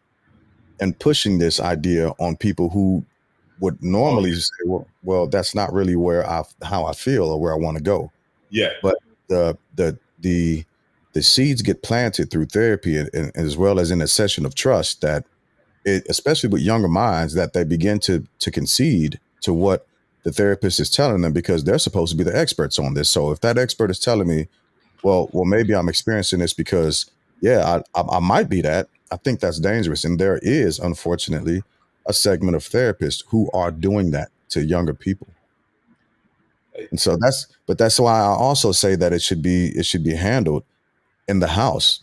[SPEAKER 2] and pushing this idea on people who would normally say, well, that's not really how I feel or where I want to go.
[SPEAKER 3] Yeah.
[SPEAKER 2] But the seeds get planted through therapy, and as well as in a session of trust, that especially with younger minds, that they begin to concede to what the therapist is telling them, because they're supposed to be the experts on this. So if that expert is telling me, well, maybe I'm experiencing this because, yeah, I might be that, I think that's dangerous. And there is, unfortunately, a segment of therapists who are doing that to younger people. And so that's why I also say that it should be handled in the house.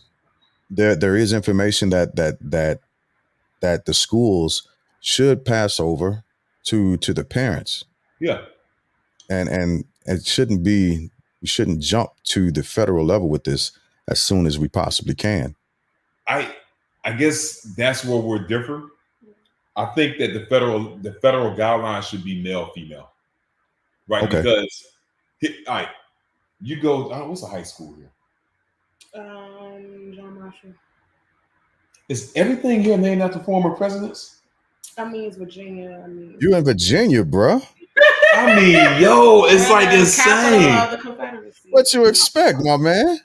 [SPEAKER 2] There is information that the schools should pass over to the parents.
[SPEAKER 3] Yeah.
[SPEAKER 2] And it shouldn't be, we shouldn't jump to the federal level with this as soon as we possibly can.
[SPEAKER 3] I guess that's where we're different. I think that the federal guidelines should be male, female. Right?
[SPEAKER 2] Okay.
[SPEAKER 3] Because you go, what's the high school here?
[SPEAKER 4] John Marshall.
[SPEAKER 3] Is everything here named after former presidents?
[SPEAKER 4] I mean, it's Virginia.
[SPEAKER 2] You in Virginia, bruh?
[SPEAKER 3] I mean, yo, it's like insane.
[SPEAKER 2] What you expect, my man?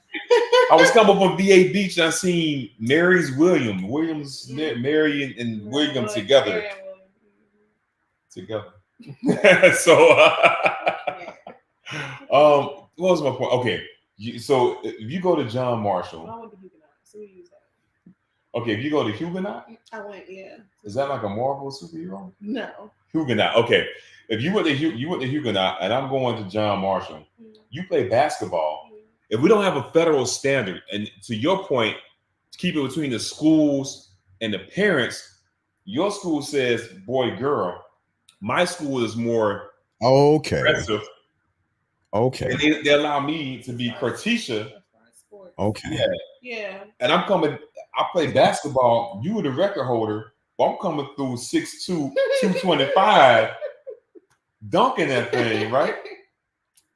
[SPEAKER 3] I was coming from VA Beach and I seen Mary's Williams, Mary and William together. So, what was my point? Okay, so if you go to John Marshall,
[SPEAKER 4] I went to Huguenot, so we use that.
[SPEAKER 3] Okay, if you go to Huguenot,
[SPEAKER 4] I went, yeah.
[SPEAKER 3] Is that like a Marvel superhero?
[SPEAKER 4] No.
[SPEAKER 3] Huguenot. Okay, if you went to Huguenot, and I'm going to John Marshall, you play basketball. If we don't have a federal standard, and to your point, to keep it between the schools and the parents, your school says boy, girl. My school is more aggressive.
[SPEAKER 2] Okay.
[SPEAKER 3] And they allow me to be Cartesia.
[SPEAKER 2] Okay.
[SPEAKER 4] Yeah.
[SPEAKER 3] And I'm coming, I play basketball. You were the record holder. But I'm coming through 6'2", 225, dunking that thing, right?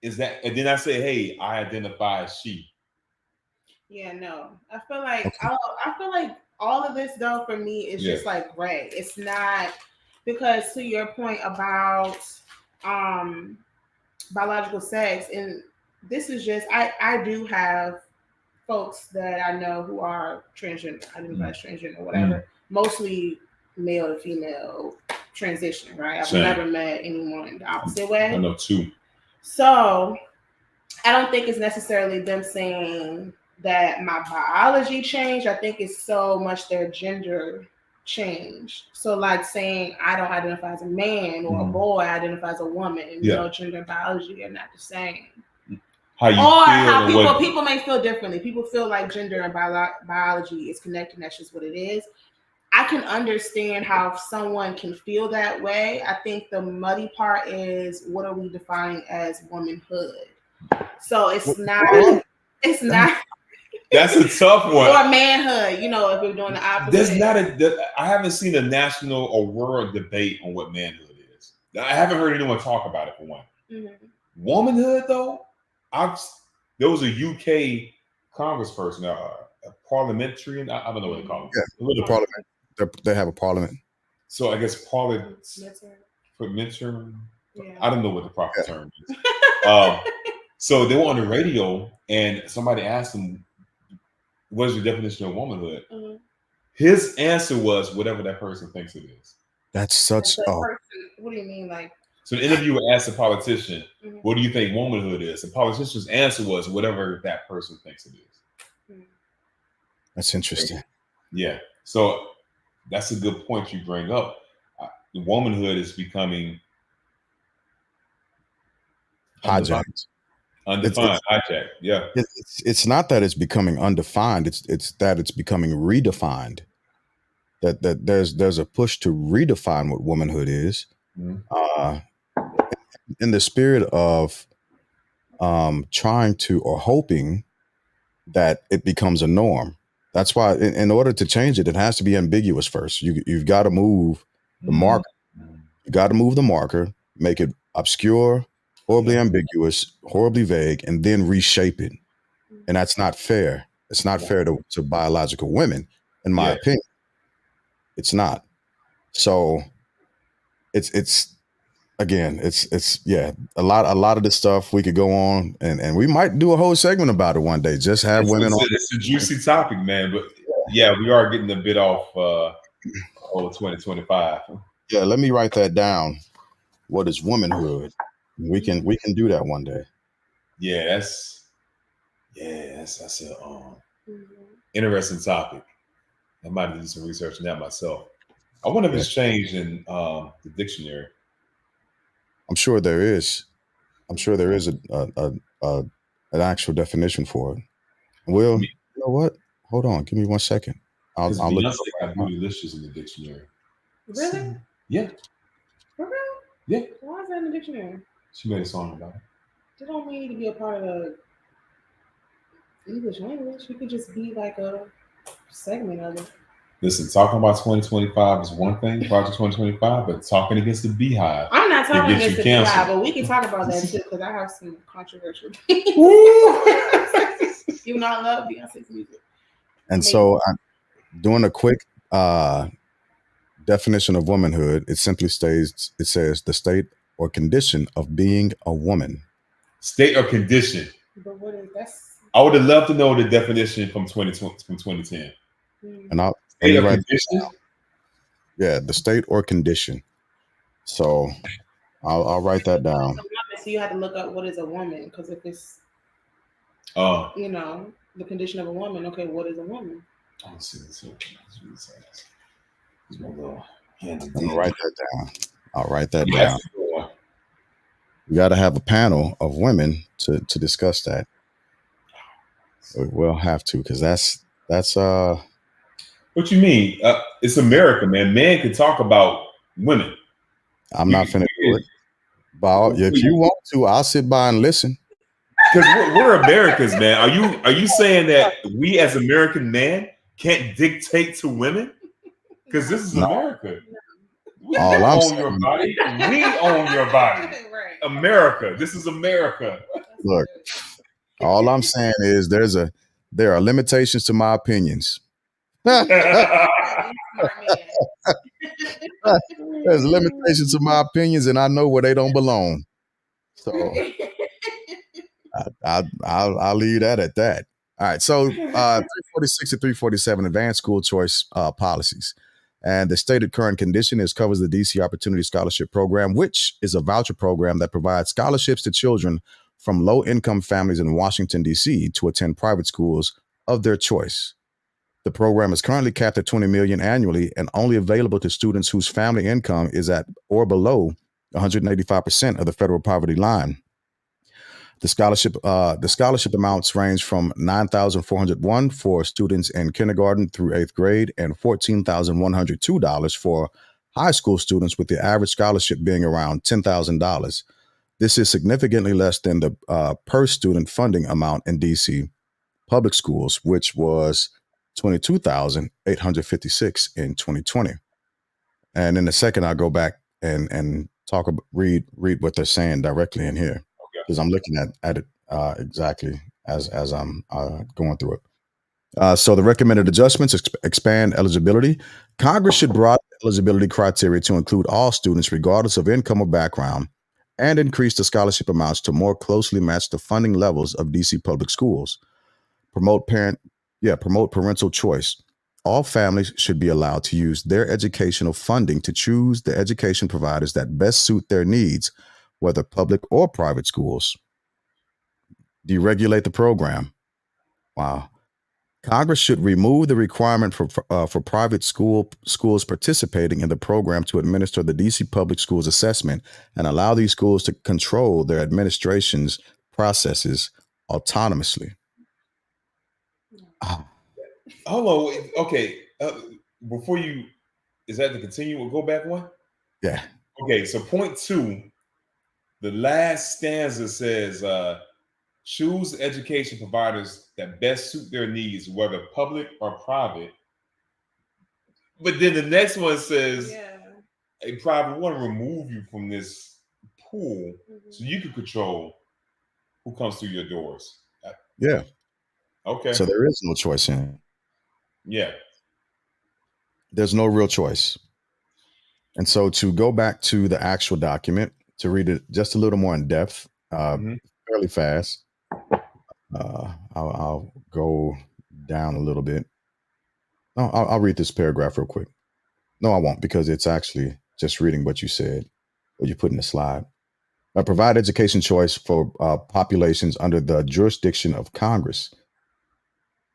[SPEAKER 3] Is that, and then I say, hey, I identify as she.
[SPEAKER 4] Yeah, no. I feel like all of this though for me is just like gray. It's not, because to your point about biological sex, and this is just, I do have folks that I know who are transgender, identify as transgender or whatever, mostly male to female transition, right? I've never met anyone the opposite way.
[SPEAKER 3] I know two.
[SPEAKER 4] So I don't think it's necessarily them saying that my biology changed. I think it's so much their gender changed. So like saying I don't identify as a man or a boy, I identify as a woman. You know, gender and biology are not the same. How people may feel differently. People feel like gender and biology is connected. That's just what it is. I can understand how someone can feel that way. I think the muddy part is, what are we defining as womanhood? So it's not.
[SPEAKER 3] That's a tough one.
[SPEAKER 4] Or manhood, if we're doing the opposite.
[SPEAKER 3] I haven't seen a national or world debate on what manhood is. I haven't heard anyone talk about it for one. Womanhood, though, there was a UK congressperson, a parliamentarian. I don't know what they call it.
[SPEAKER 2] Yeah, the parliament. They have a parliament.
[SPEAKER 3] So I guess parliamentarian. Yeah. I don't know what the proper term is. So they were on the radio, and somebody asked them, "What is your definition of womanhood?" His answer was whatever that person thinks it is.
[SPEAKER 2] That's such
[SPEAKER 4] The
[SPEAKER 2] a
[SPEAKER 4] person, what do you mean, like?
[SPEAKER 3] So the interviewer asked a politician,
[SPEAKER 4] Mhm.
[SPEAKER 3] "What do you think womanhood is?" The politician's answer was whatever that person thinks it is.
[SPEAKER 2] that's interesting.
[SPEAKER 3] Yeah. So that's a good point you bring up. Womanhood is becoming
[SPEAKER 2] Hijacked.
[SPEAKER 3] undefined. Hijacked. Yeah.
[SPEAKER 2] It's not that it's becoming undefined. It's that it's becoming redefined. That there's a push to redefine what womanhood is,
[SPEAKER 3] Mhm.
[SPEAKER 2] in the spirit of trying to or hoping that it becomes a norm. That's why, in order to change it, it has to be ambiguous first. You've got to move the marker. You got to move the marker, make it obscure, horribly ambiguous, horribly vague, and then reshape it. And that's not fair. It's not fair to biological women, in my opinion. It's not. So it's again, it's a lot of the stuff we could go on, and we might do a whole segment about it one day. Just have women on.
[SPEAKER 3] It's a juicy topic, man. But yeah, we are getting a bit off 2025.
[SPEAKER 2] Yeah, let me write that down. What is womanhood? We can do that one day.
[SPEAKER 3] Yeah, that's a interesting topic. I might do some research on that myself. I wonder if it's changed in the dictionary.
[SPEAKER 2] I'm sure there is. I'm sure there is an actual definition for it. Will, you know what? Hold on, give me 1 second. I'll look.
[SPEAKER 3] Beyonce got bootylicious in the dictionary.
[SPEAKER 4] Really?
[SPEAKER 3] Yeah.
[SPEAKER 4] For real?
[SPEAKER 3] Yeah.
[SPEAKER 4] Why is that in the dictionary?
[SPEAKER 3] She made a song about it.
[SPEAKER 4] It don't need to be a part of the English language. You could just be like a segment of it.
[SPEAKER 3] Listen, talking about 2025 is one thing, Project 2025, but talking against the Beehive.
[SPEAKER 4] I'm not talking
[SPEAKER 3] gets you
[SPEAKER 4] against the
[SPEAKER 3] canceled.
[SPEAKER 4] Beehive, but we can talk about that too because I have some controversial things. Even though I love Beyonce's music.
[SPEAKER 2] And so, doing a quick definition of womanhood, it simply says the state or condition of being a woman.
[SPEAKER 3] State or condition.
[SPEAKER 4] But what is that?
[SPEAKER 3] I would have loved to know the definition from 2010.
[SPEAKER 2] And I'll
[SPEAKER 3] State or condition?
[SPEAKER 2] Yeah, the state or condition. So I'll write that down.
[SPEAKER 4] So you have to look up what is a woman, because if it's the condition of a woman, okay, what is a woman?
[SPEAKER 3] Let's see.
[SPEAKER 2] I'm gonna write that down. I'll write that down. We got to have a panel of women to discuss that. We'll have to, because that's
[SPEAKER 3] What you mean? It's America, man. Men can talk about women.
[SPEAKER 2] I'm not finna do it. But if you want to, I'll sit by and listen.
[SPEAKER 3] Because we're Americans, man. Are you saying that we as American men can't dictate to women? Because this is America. We own your body. We own your body.
[SPEAKER 4] Right.
[SPEAKER 3] America. This is America.
[SPEAKER 2] Look, all I'm saying is there are limitations to my opinions. There's limitations to my opinions, and I know where they don't belong. So I'll leave that at that. All right. So 346 to 347 advanced school choice policies. And the stated current condition covers the DC Opportunity Scholarship Program, which is a voucher program that provides scholarships to children from low-income families in Washington, D.C. to attend private schools of their choice. The program is currently capped at $20 million annually and only available to students whose family income is at or below 185% of the federal poverty line. The scholarship amounts range from $9,401 for students in kindergarten through 8th grade and $14,102 for high school students, with the average scholarship being around $10,000. This is significantly less than the per student funding amount in DC public schools, which was $22,856 in 2020. And in a second, I'll go back and talk about read what they're saying directly in here, because I'm looking at it exactly as I'm going through it. So the recommended adjustments expand eligibility. Congress should broaden eligibility criteria to include all students, regardless of income or background, and increase the scholarship amounts to more closely match the funding levels of DC public schools. Promote parental choice. all families should be allowed to use their educational funding to choose the education providers that best suit their needs, whether public or private schools. Deregulate the program. Wow. Congress should remove the requirement for private schools participating in the program to administer the DC Public Schools assessment and allow these schools to control their administration's processes autonomously. Ah,
[SPEAKER 3] Hold on. Okay. Before you, is that to continue? We'll go back one.
[SPEAKER 2] yeah.
[SPEAKER 3] Okay. So point 2, the last stanza says, choose education providers that best suit their needs, whether public or private. But then the next one says, a private want to remove you from this pool so you can control who comes through your doors.
[SPEAKER 2] Yeah.
[SPEAKER 3] Okay.
[SPEAKER 2] So there is no choice in it.
[SPEAKER 3] Yeah.
[SPEAKER 2] There's no real choice. And so to go back to the actual document, to read it just a little more in depth, fairly fast, I'll go down a little bit. No, I'll read this paragraph real quick. No, I won't, because it's actually just reading what you said, what you put in the slide. Provide education choice for populations under the jurisdiction of Congress.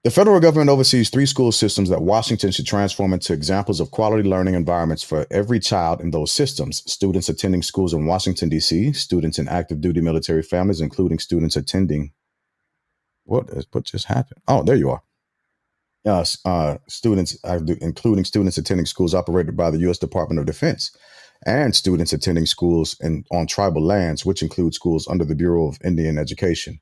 [SPEAKER 2] The federal government oversees 3 school systems that Washington should transform into examples of quality learning environments for every child in those systems. Students attending schools in Washington, D.C., students in active duty military families, including students attending. What just happened? Oh, there you are. Students, including students attending schools operated by the U.S. Department of Defense, and students attending schools on tribal lands, which include schools under the Bureau of Indian Education.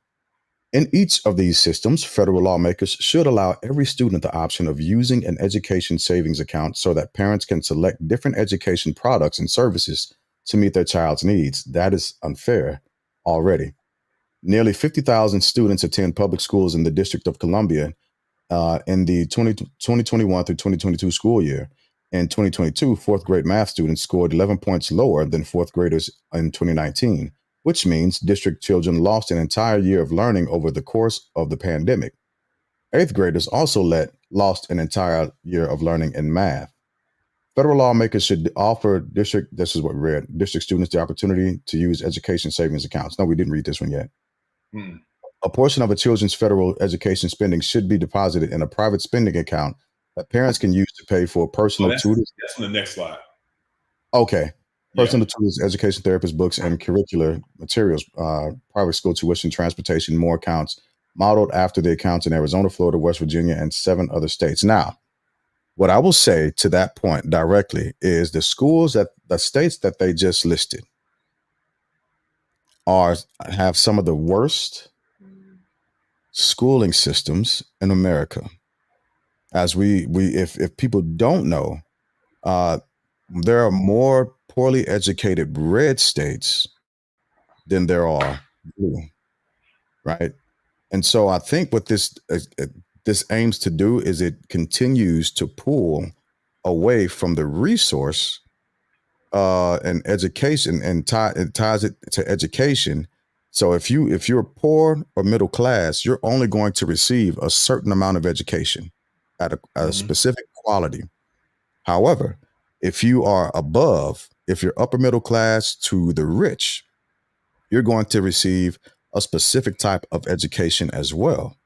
[SPEAKER 2] In each of these systems, federal lawmakers should allow every student the option of using an education savings account so that parents can select different education products and services to meet their child's needs. That is unfair already. Nearly 50,000 students attend public schools in the District of Columbia in the 2021 through 2022 school year. In 2022, fourth grade math students scored 11 points lower than fourth graders in 2019, which means district children lost an entire year of learning over the course of the pandemic. Eighth graders also lost an entire year of learning in math. Federal lawmakers should offer district students the opportunity to use education savings accounts. No, we didn't read this one yet. A portion of a children's federal education spending should be deposited in a private spending account that parents can use to pay for personal tutors.
[SPEAKER 3] That's on the next slide.
[SPEAKER 2] Okay. Personal tutors, education therapists, books, and curricular materials, private school tuition, transportation, more accounts, modeled after the accounts in Arizona, Florida, West Virginia, and 7 other states. Now, what I will say to that point directly is the states that they just listed have some of the worst schooling systems in America. As if people don't know, there are more poorly educated red states than there are blue, right? And so I think what this aims to do is it continues to pull away from the resource and education, and it ties it to education. So if you're poor or middle class, you're only going to receive a certain amount of education at a specific quality. However, if you are above, if you're upper middle class to the rich, you're going to receive a specific type of education as well.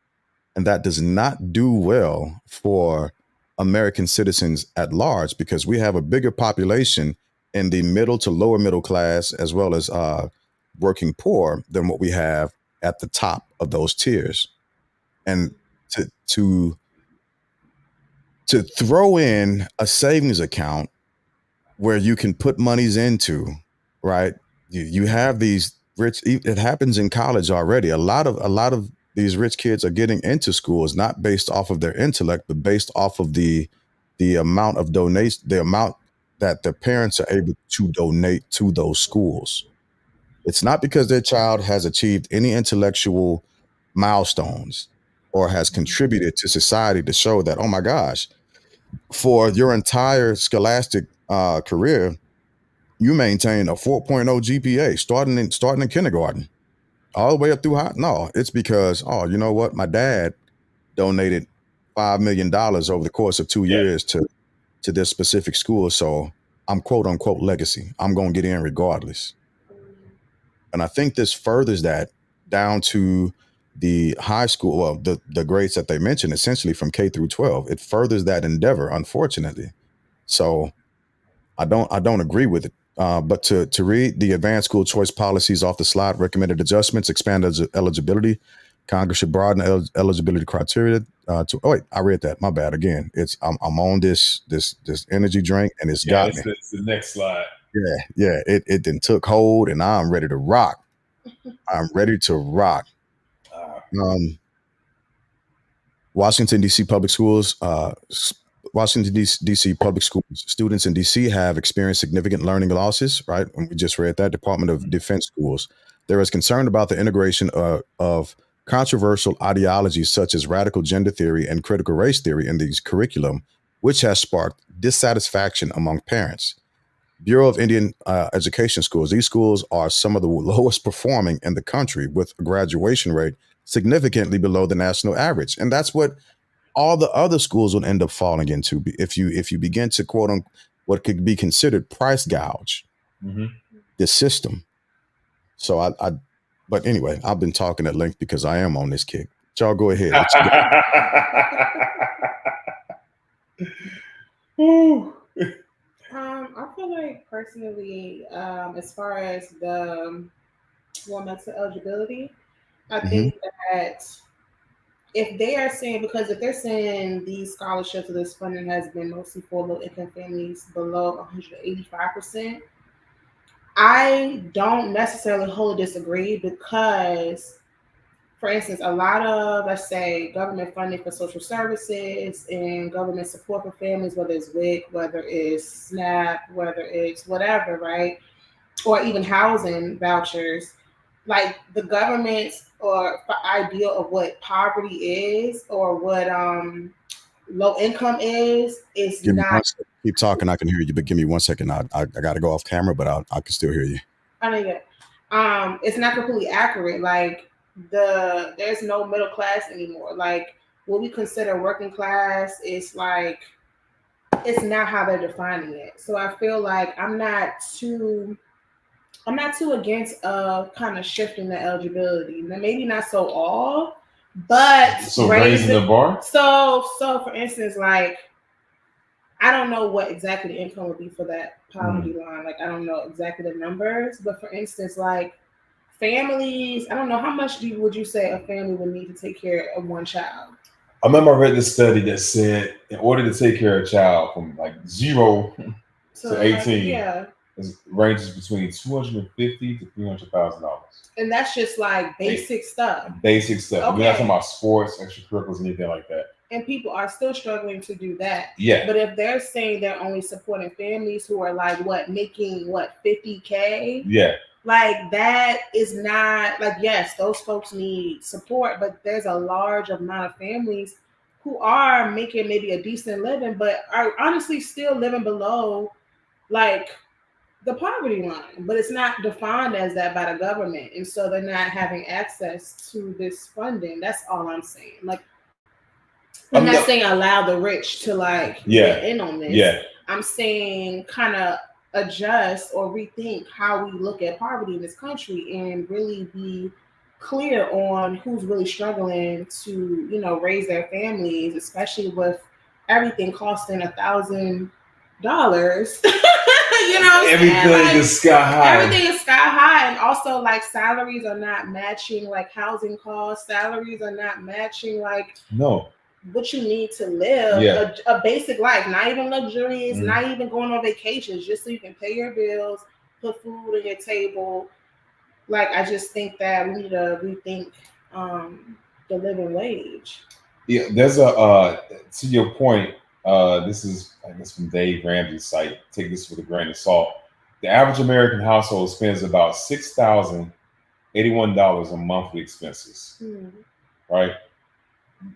[SPEAKER 2] And that does not do well for American citizens at large, because we have a bigger population in the middle to lower middle class, as well as working poor, than what we have at the top of those tiers. And to throw in a savings account where you can put monies into, right? You have these rich, it happens in college already. A lot of these rich kids are getting into schools not based off of their intellect, but based off of the amount of donation, the amount that their parents are able to donate to those schools. It's not because their child has achieved any intellectual milestones or has contributed to society to show that, oh my gosh, for your entire scholastic career, you maintain a 4.0 GPA starting in kindergarten all the way up through high. No, it's because, oh, you know what? My dad donated $5 million over the course of 2 years to this specific school. So I'm quote unquote legacy. I'm going to get in regardless. And I think this furthers that down to the high school, well, the grades that they mentioned, essentially from K through 12. It furthers that endeavor, unfortunately. So I don't agree with it. But to read the advanced school choice policies off the slide, recommended adjustments, expand eligibility. Congress should broaden eligibility criteria to. Oh wait, I read that. My bad. Again, I'm on this energy drink, and it's got me.
[SPEAKER 3] It's the next slide.
[SPEAKER 2] Yeah. It then took hold, and I'm ready to rock. I'm ready to rock. Washington D.C. public schools. Washington D.C. public schools students in D.C. have experienced significant learning losses. Right, and we just read that. Department of Defense schools. There is concern about the integration of controversial ideologies such as radical gender theory and critical race theory in these curriculum, which has sparked dissatisfaction among parents. Bureau of Indian Education schools. These schools are some of the lowest performing in the country, with a graduation rate significantly below the national average, and that's what all the other schools will end up falling into if you begin to quote unquote what could be considered price gouge this system. So I but anyway, I've been talking at length because I am on this kick. Y'all go ahead. What you got?
[SPEAKER 4] I feel like personally, as far as the mental eligibility, I think that if they are saying, because if they're saying these scholarships or this funding has been mostly for low income families below 185%, I don't necessarily wholly disagree, because, for instance, a lot of, let's say, government funding for social services and government support for families, whether it's WIC, whether it's SNAP, whether it's whatever, right? Or even housing vouchers, like the government's or idea of what poverty is or what low income is
[SPEAKER 2] Give me
[SPEAKER 4] not.
[SPEAKER 2] one second. Keep talking. I can hear you, but give me 1 second. I got to go off camera, but I can still hear you.
[SPEAKER 4] I know that. It's not completely accurate. Like there's no middle class anymore. Like what we consider working class is like, it's not how they're defining it. So I feel like I'm not too against kind of shifting the eligibility. Now, maybe not so all, but
[SPEAKER 3] so raising the bar.
[SPEAKER 4] So for instance, like I don't know what exactly the income would be for that poverty line. Like I don't know exactly the numbers, but for instance, like families, I don't know how much would you say a family would need to take care of one child?
[SPEAKER 3] I remember I read this study that said in order to take care of a child from like 0 to 18, it ranges between $250,000 to $300,000.
[SPEAKER 4] And that's just like basic stuff.
[SPEAKER 3] Basic stuff.
[SPEAKER 4] Okay.
[SPEAKER 3] We're not talking about sports, extracurriculars, anything like that.
[SPEAKER 4] And people are still struggling to do that.
[SPEAKER 3] Yeah.
[SPEAKER 4] But if they're saying they're only supporting families who are like making $50K?
[SPEAKER 3] Yeah.
[SPEAKER 4] Like that is not like, yes, those folks need support, but there's a large amount of families who are making maybe a decent living, but are honestly still living below like the poverty line, but it's not defined as that by the government. And so they're not having access to this funding. That's all I'm saying. Like, I'm not saying allow the rich to get in on this.
[SPEAKER 3] Yeah.
[SPEAKER 4] I'm saying kind of adjust or rethink how we look at poverty in this country and really be clear on who's really struggling to, raise their families, especially with everything costing $1,000.
[SPEAKER 3] Everything is sky high.
[SPEAKER 4] Everything is sky high, and also salaries are not matching housing costs. Salaries are not matching what you need to live a basic life, not even luxurious, not even going on vacations, just so you can pay your bills, put food on your table. I just think that we need to rethink the living wage.
[SPEAKER 3] Yeah, there's to your point. This is, I guess, from Dave Ramsey's site. Take this with a grain of salt. The average American household spends about $6,081 on monthly expenses. Right?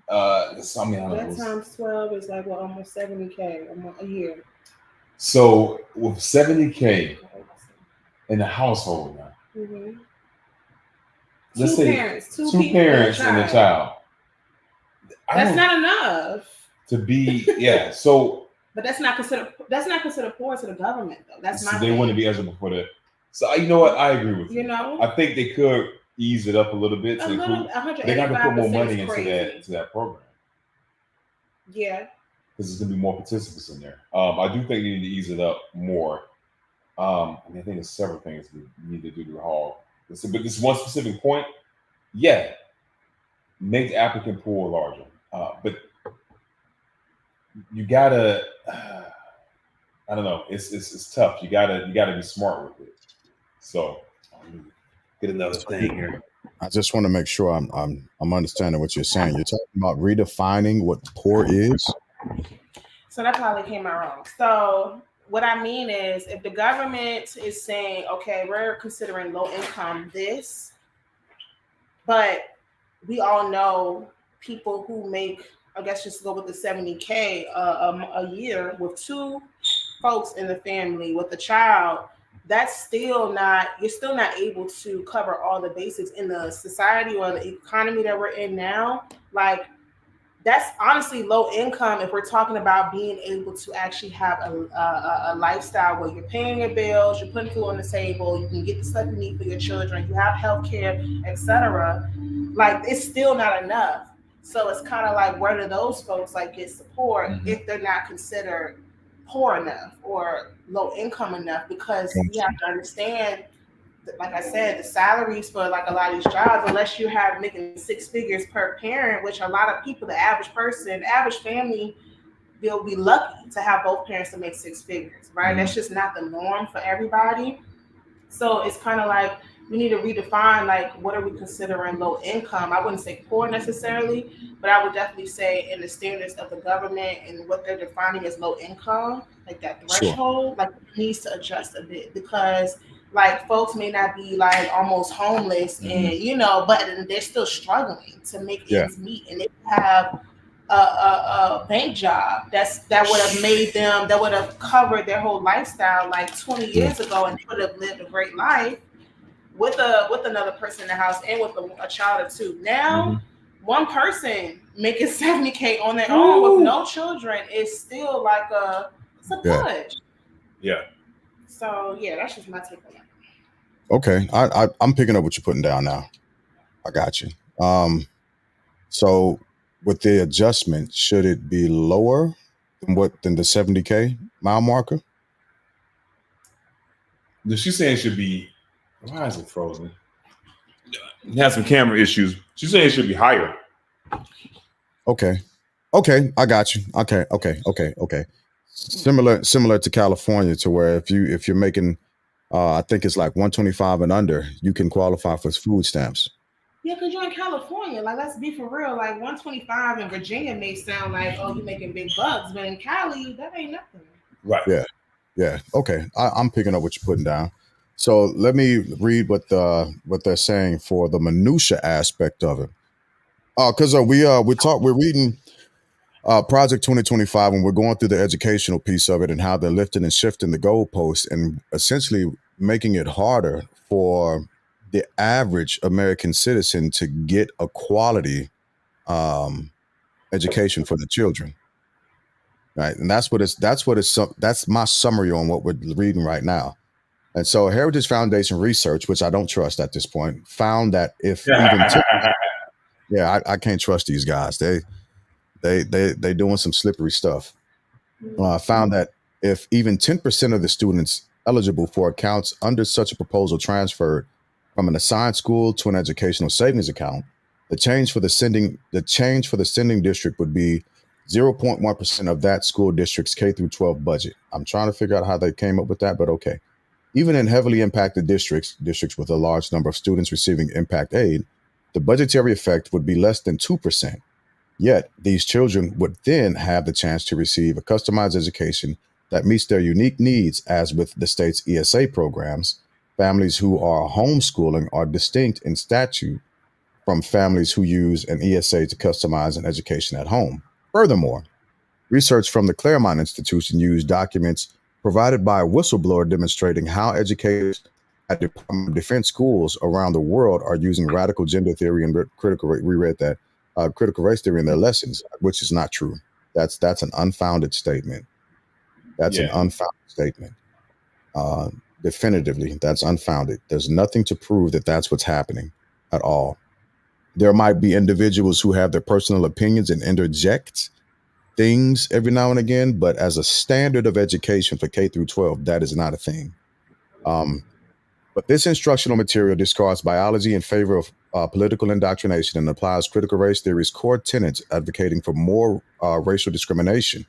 [SPEAKER 4] That times 12 is almost $70K a year.
[SPEAKER 3] So with $70K in the household now, let's say two parents and a child.
[SPEAKER 4] That's not enough.
[SPEAKER 3] To be, yeah. So,
[SPEAKER 4] but that's not considered poor to the government, though. That's my.
[SPEAKER 3] They want to be eligible for that. So you know what? I agree with you.
[SPEAKER 4] You know,
[SPEAKER 3] I think they could ease it up a little bit.
[SPEAKER 4] They
[SPEAKER 3] got to put more money into that program.
[SPEAKER 4] Yeah.
[SPEAKER 3] Because there's gonna be more participants in there. I do think you need to ease it up more. I think there's several things we need to do to Hall. But this one specific point, yeah, make the applicant pool larger. But you gotta, I don't know, it's tough. You gotta be smart with it. So get another thing here.
[SPEAKER 2] I just want to make sure I'm understanding what you're saying. You're talking about redefining what poor is.
[SPEAKER 4] So that probably came out wrong. So what I mean is, if the government is saying, okay, we're considering low income this, but we all know people who make, I guess just go with the $70K a year with 2 folks in the family with a child, that's still not, you're still not able to cover all the basics in the society or the economy that we're in now. Like, that's honestly low income if we're talking about being able to actually have a lifestyle where you're paying your bills, you're putting food on the table, you can get the stuff you need for your children, you have healthcare, etc. Like, it's still not enough. So it's kind of like, where do those folks like get support if they're not considered poor enough or low income enough? Because you have to understand, like I said, the salaries for like a lot of these jobs, unless you have making 6 figures per parent, which a lot of people, the average person, average family, they'll be lucky to have both parents to make 6 figures, right? That's just not the norm for everybody. So it's kind of like, we need to redefine, like, what are we considering low income? I wouldn't say poor necessarily, but I would definitely say in the standards of the government and what they're defining as low income, like that threshold, like, needs to adjust a bit, because like folks may not be like almost homeless and, you know, but they're still struggling to make ends meet, and they have a bank job that would have made them, that would have covered their whole lifestyle like 20 years ago, and they would have lived a great life with another person in the house and with a child or 2. Now, one person making $70K on their own with no children is still like it's a push.
[SPEAKER 3] Yeah.
[SPEAKER 4] So yeah, that's just my take on that.
[SPEAKER 2] Okay, I'm picking up what you're putting down now. I got you. So with the adjustment, should it be lower than the 70K mile marker?
[SPEAKER 3] She's saying it should be. Why is it frozen? You have some camera issues. She's saying it should be higher.
[SPEAKER 2] Okay, I got you. Okay. Similar to California, to where if you're making, I think it's like 125 and under, you can qualify for food stamps.
[SPEAKER 4] Yeah, because you're in California. Like, let's be for real. Like, 125 in Virginia may sound like, oh, you're making big bucks, but in Cali, that ain't nothing.
[SPEAKER 3] Right.
[SPEAKER 2] Yeah. Okay, I'm picking up what you're putting down. So let me read what they're saying for the minutia aspect of it. Because we're reading Project 2025, and we're going through the educational piece of it and how they're lifting and shifting the goalposts and essentially making it harder for the average American citizen to get a quality education for the children. Right, and that's my summary on what we're reading right now. And so Heritage Foundation research, which I don't trust at this point, found that if even I can't trust these guys. They doing some slippery stuff. Found that if even 10% of the students eligible for accounts under such a proposal transferred from an assigned school to an educational savings account, the change for the sending district would be 0.1% of that school district's K through 12 budget. I'm trying to figure out how they came up with that, but okay. Even in heavily impacted districts with a large number of students receiving impact aid, the budgetary effect would be less than 2%. Yet, these children would then have the chance to receive a customized education that meets their unique needs, as with the state's ESA programs. Families who are homeschooling are distinct in statute from families who use an ESA to customize an education at home. Furthermore, research from the Claremont Institution used documents provided by a whistleblower demonstrating how educators at Department of Defense schools around the world are using radical gender theory and critical, reread that, critical race theory in their lessons, which is not true. That's an unfounded statement. That's an
[SPEAKER 3] Yeah.
[SPEAKER 2] unfounded statement. Definitively, that's unfounded. There's nothing to prove that that's what's happening at all. There might be individuals who have their personal opinions and interject things every now and again, but as a standard of education for K through 12, that is not a thing. But this instructional material discards biology in favor of political indoctrination and applies critical race theory's core tenets, advocating for more racial discrimination.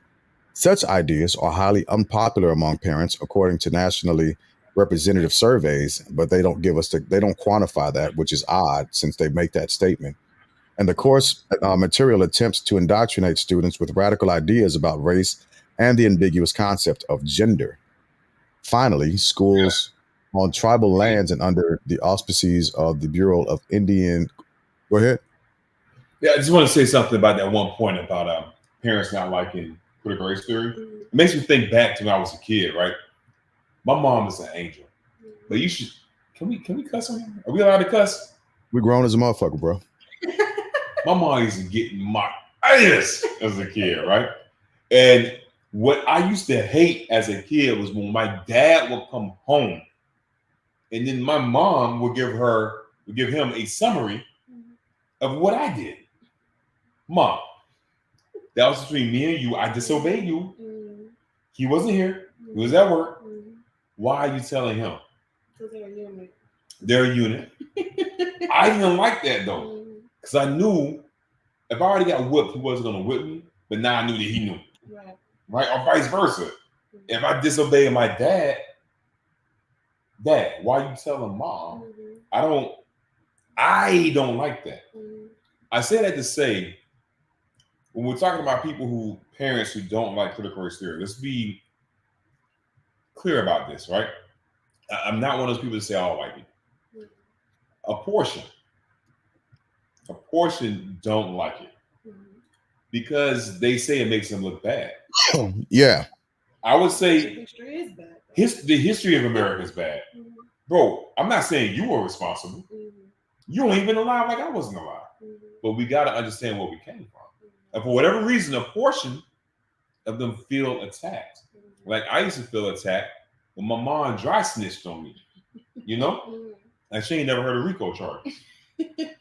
[SPEAKER 2] Such ideas are highly unpopular among parents, according to nationally representative surveys, but they don't quantify that, which is odd since they make that statement. And the course material attempts to indoctrinate students with radical ideas about race and the ambiguous concept of gender. Finally, schools on tribal lands and under the auspices of the Bureau of Indian. Go ahead.
[SPEAKER 3] Yeah, I just want to say something about that one point about parents not liking critical race theory. It makes me think back to when I was a kid, right? My mom is an angel, but you should. Can we cuss on here? Are we allowed to cuss?
[SPEAKER 2] We grown as a motherfucker, bro.
[SPEAKER 3] My mom used to get my ass as a kid, right? And what I used to hate as a kid was when my dad would come home, and then my mom would give him a summary of what I did. Mom, that was between me and you. I disobeyed you. He wasn't here. He was at work. Why are you telling him?
[SPEAKER 4] Because they're a unit.
[SPEAKER 3] They're a unit. I didn't like that though, because I knew if I already got whipped, he wasn't going to whip me. But now I knew that he knew, right? Or vice versa. If I disobeyed my dad, why you telling mom? I don't like that. I say that to say, when we're talking about parents who don't like critical race theory, let's be clear about this, right? I'm not one of those people that say all white people. A portion don't like it because they say it makes them look bad.
[SPEAKER 2] Yeah.
[SPEAKER 3] I would say
[SPEAKER 4] history is bad.
[SPEAKER 3] The history of America is bad. Bro, I'm not saying you were responsible. You weren't even alive like I wasn't alive. But we got to understand where we came from. And for whatever reason, a portion of them feel attacked. Like I used to feel attacked when my mom dry snitched on me, you know? And she ain't never heard of RICO charges.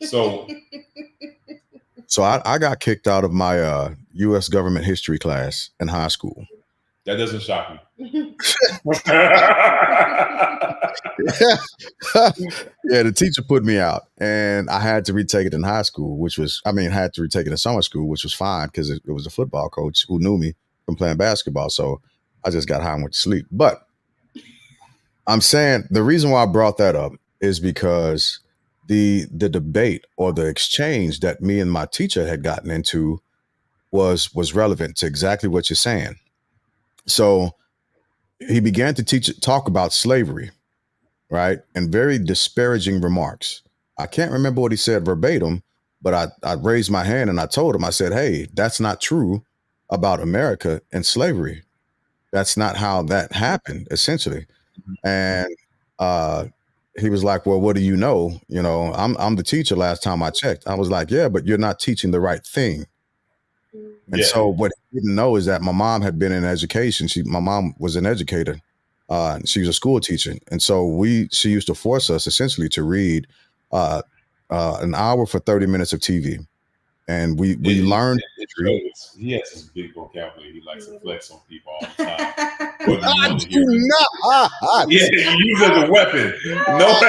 [SPEAKER 3] So
[SPEAKER 2] I got kicked out of my U.S. government history class in high school.
[SPEAKER 3] That doesn't shock me.
[SPEAKER 2] Yeah, the teacher put me out, and I had to retake it in high school, had to retake it in summer school, which was fine because it was a football coach who knew me from playing basketball. So I just got high and went to sleep. But I'm saying the reason why I brought that up is because the debate or the exchange that me and my teacher had gotten into was relevant to exactly what you're saying. So he began to talk about slavery, right? And very disparaging remarks. I can't remember what he said verbatim, but I raised my hand and I told him, I said, hey, that's not true about America and slavery. That's not how that happened, essentially. And he was like, well, what do you know? You know, I'm the teacher last time I checked. I was like, yeah, but you're not teaching the right thing. And so what he didn't know is that my mom had been in education. My mom was an educator. She was a school teacher. And so she used to force us essentially to read an hour for 30 minutes of TV. And we learned.
[SPEAKER 3] He has this big vocabulary. He likes to flex on people all the time.
[SPEAKER 2] I do not.
[SPEAKER 3] Yeah, you use it as a weapon. No.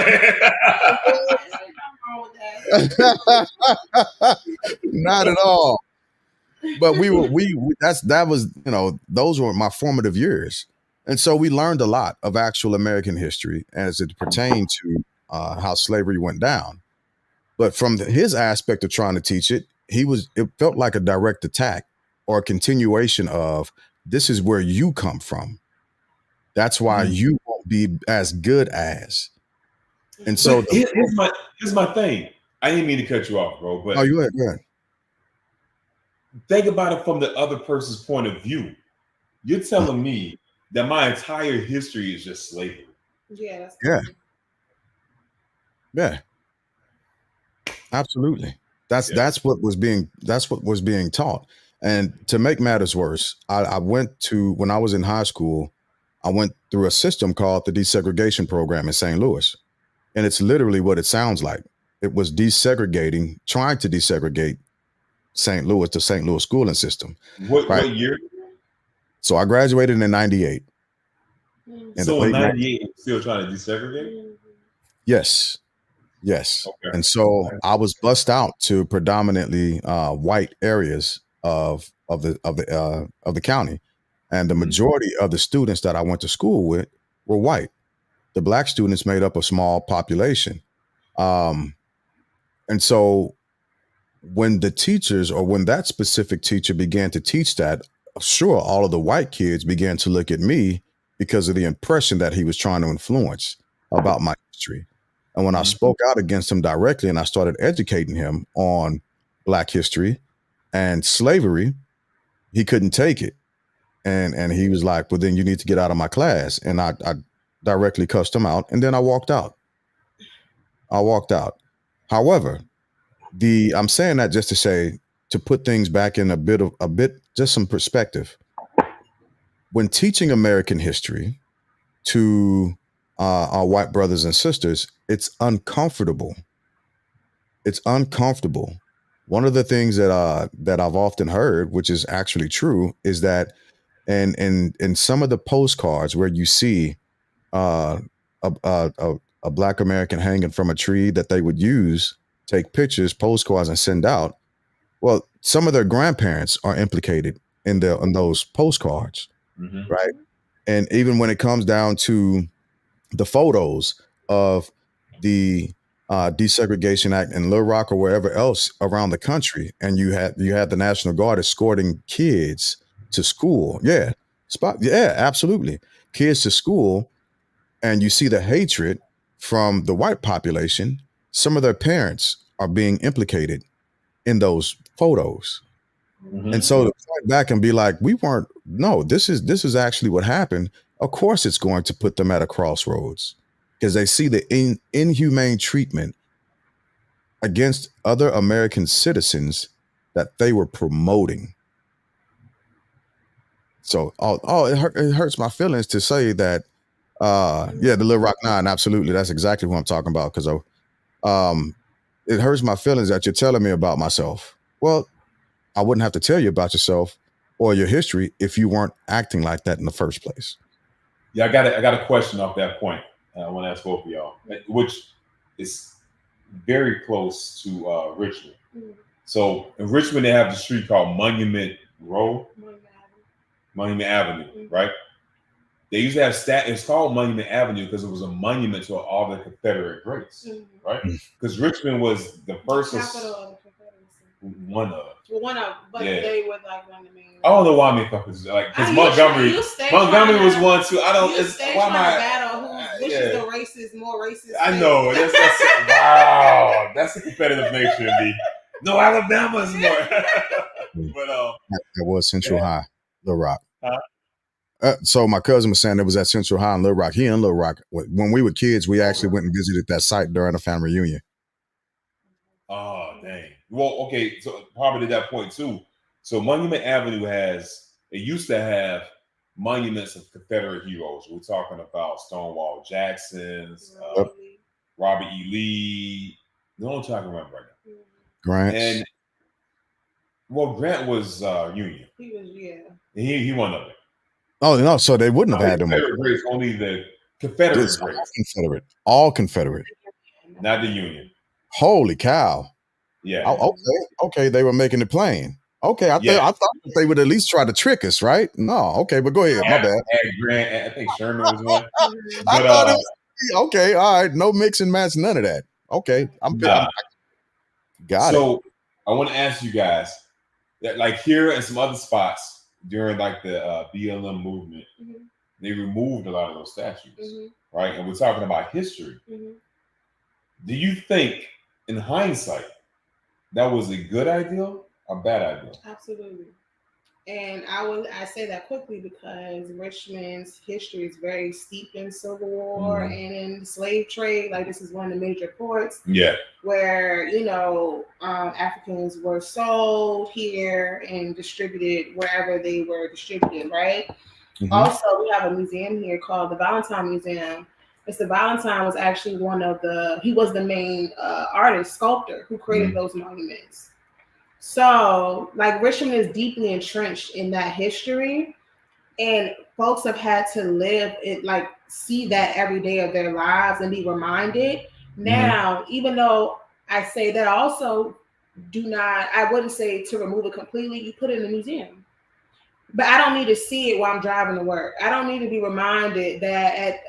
[SPEAKER 2] Not at all. But that was, you know, those were my formative years. And so we learned a lot of actual American history as it pertained to how slavery went down. But from his aspect of trying to teach it, it felt like a direct attack or a continuation of, this is where you come from. That's why you won't be as good as. And so
[SPEAKER 3] here's my thing. I didn't mean to cut you off, bro. But
[SPEAKER 2] you ahead.
[SPEAKER 3] Think about it from the other person's point of view. You're telling me that my entire history is just slavery.
[SPEAKER 4] Yeah.
[SPEAKER 2] Yeah. Absolutely. That's what was being taught. And to make matters worse, I went to when I was in high school, I went through a system called the desegregation program in St. Louis. And it's literally what it sounds like. It was desegregating, trying to desegregate St. Louis, the St. Louis schooling system.
[SPEAKER 3] What year?
[SPEAKER 2] So I graduated in 98.
[SPEAKER 3] So in 98, still trying to desegregate?
[SPEAKER 2] Yes.
[SPEAKER 3] Okay.
[SPEAKER 2] And so I was bussed out to predominantly white areas of the county. And the majority of the students that I went to school with were white. The black students made up a small population. And so when the teachers or when that specific teacher began to teach that, sure, all of the white kids began to look at me because of the impression that he was trying to influence about my history. And when I spoke out against him directly and I started educating him on black history and slavery, he couldn't take it. And he was like, well, then you need to get out of my class. And I directly cussed him out. And then I walked out. However, I'm saying that just to say, to put things back in a bit, just some perspective. When teaching American history to our white brothers and sisters, it's uncomfortable. It's uncomfortable. One of the things that I've often heard, which is actually true, is that in some of the postcards where you see a Black American hanging from a tree that they would use, take pictures, postcards, and send out. Well, some of their grandparents are implicated in those postcards, right? And even when it comes down to the photos of the Desegregation Act in Little Rock or wherever else around the country, and you had the National Guard escorting kids to school. Yeah, absolutely, kids to school, and you see the hatred from the white population. Some of their parents are being implicated in those photos. And so to point back and be like, this is actually what happened. Of course, it's going to put them at a crossroads because they see the inhumane treatment against other American citizens that they were promoting. So, it hurts my feelings to say that, the Little Rock Nine, absolutely. That's exactly what I'm talking about. Because it hurts my feelings that you're telling me about myself. Well, I wouldn't have to tell you about yourself or your history if you weren't acting like that in the first place.
[SPEAKER 3] Yeah, I got a question off that point. I want to ask both of y'all, which is very close to Richmond. So in Richmond, they have the street called Monument Avenue, right? They used to have it's called Monument Avenue because it was a monument to all the Confederate greats, right? Because Richmond was the first
[SPEAKER 4] capital of the Confederacy.
[SPEAKER 3] One of,
[SPEAKER 4] but they were like one of the main.
[SPEAKER 3] I don't know why I'm because Montgomery was one too. I don't. Why am I?
[SPEAKER 4] Battle which is the racist, more racist.
[SPEAKER 3] I know. That's wow. That's a competitive nation, B. No, Alabama's more. But
[SPEAKER 2] that was Central High, Little Rock.
[SPEAKER 3] Huh?
[SPEAKER 2] So my cousin was saying it was at Central High in Little Rock. He in Little Rock. When we were kids, we actually went and visited that site during a family reunion.
[SPEAKER 3] Oh, dang. Well, okay, so probably at that point too. So Monument Avenue used to have monuments of Confederate heroes. We're talking about Stonewall Jackson's, Robert E. Lee. No one talking about right now.
[SPEAKER 2] Grant.
[SPEAKER 3] And Grant was Union.
[SPEAKER 4] He was,
[SPEAKER 3] He won of it.
[SPEAKER 2] Oh no, so they wouldn't have had them.
[SPEAKER 3] Only the Confederate greats.
[SPEAKER 2] All Confederate.
[SPEAKER 3] Not the Union.
[SPEAKER 2] Holy cow.
[SPEAKER 3] Yeah.
[SPEAKER 2] Oh, okay. They were making it plain. Okay, I thought they would at least try to trick us, right? No, okay, but go ahead. My bad.
[SPEAKER 3] Grant, I think Sherman was one.
[SPEAKER 2] I thought it was, okay, all right. No mix and match, none of that. Okay, I'm got it.
[SPEAKER 3] So I want to ask you guys that, like here and some other spots during like the BLM movement, they removed a lot of those statues, right? And we're talking about history. Do you think, in hindsight, that was a good idea or bad idea?
[SPEAKER 4] Absolutely. And I say that quickly because Richmond's history is very steep in Civil War
[SPEAKER 3] Mhm.
[SPEAKER 4] and in the slave trade. Like this is one of the major ports
[SPEAKER 3] Yeah.
[SPEAKER 4] where Africans were sold here and distributed wherever they were distributed. Right.
[SPEAKER 3] Mhm.
[SPEAKER 4] Also, we have a museum here called the Valentine Museum. Mr. Valentine was actually he was the main artist, sculptor who created
[SPEAKER 3] Mhm.
[SPEAKER 4] those monuments. So, like, Richmond is deeply entrenched in that history, and folks have had to live it, like, see that every day of their lives and be reminded. Now, even though I say that, I also I wouldn't say to remove it completely, you put it in a museum. But I don't need to see it while I'm driving to work. I don't need to be reminded that at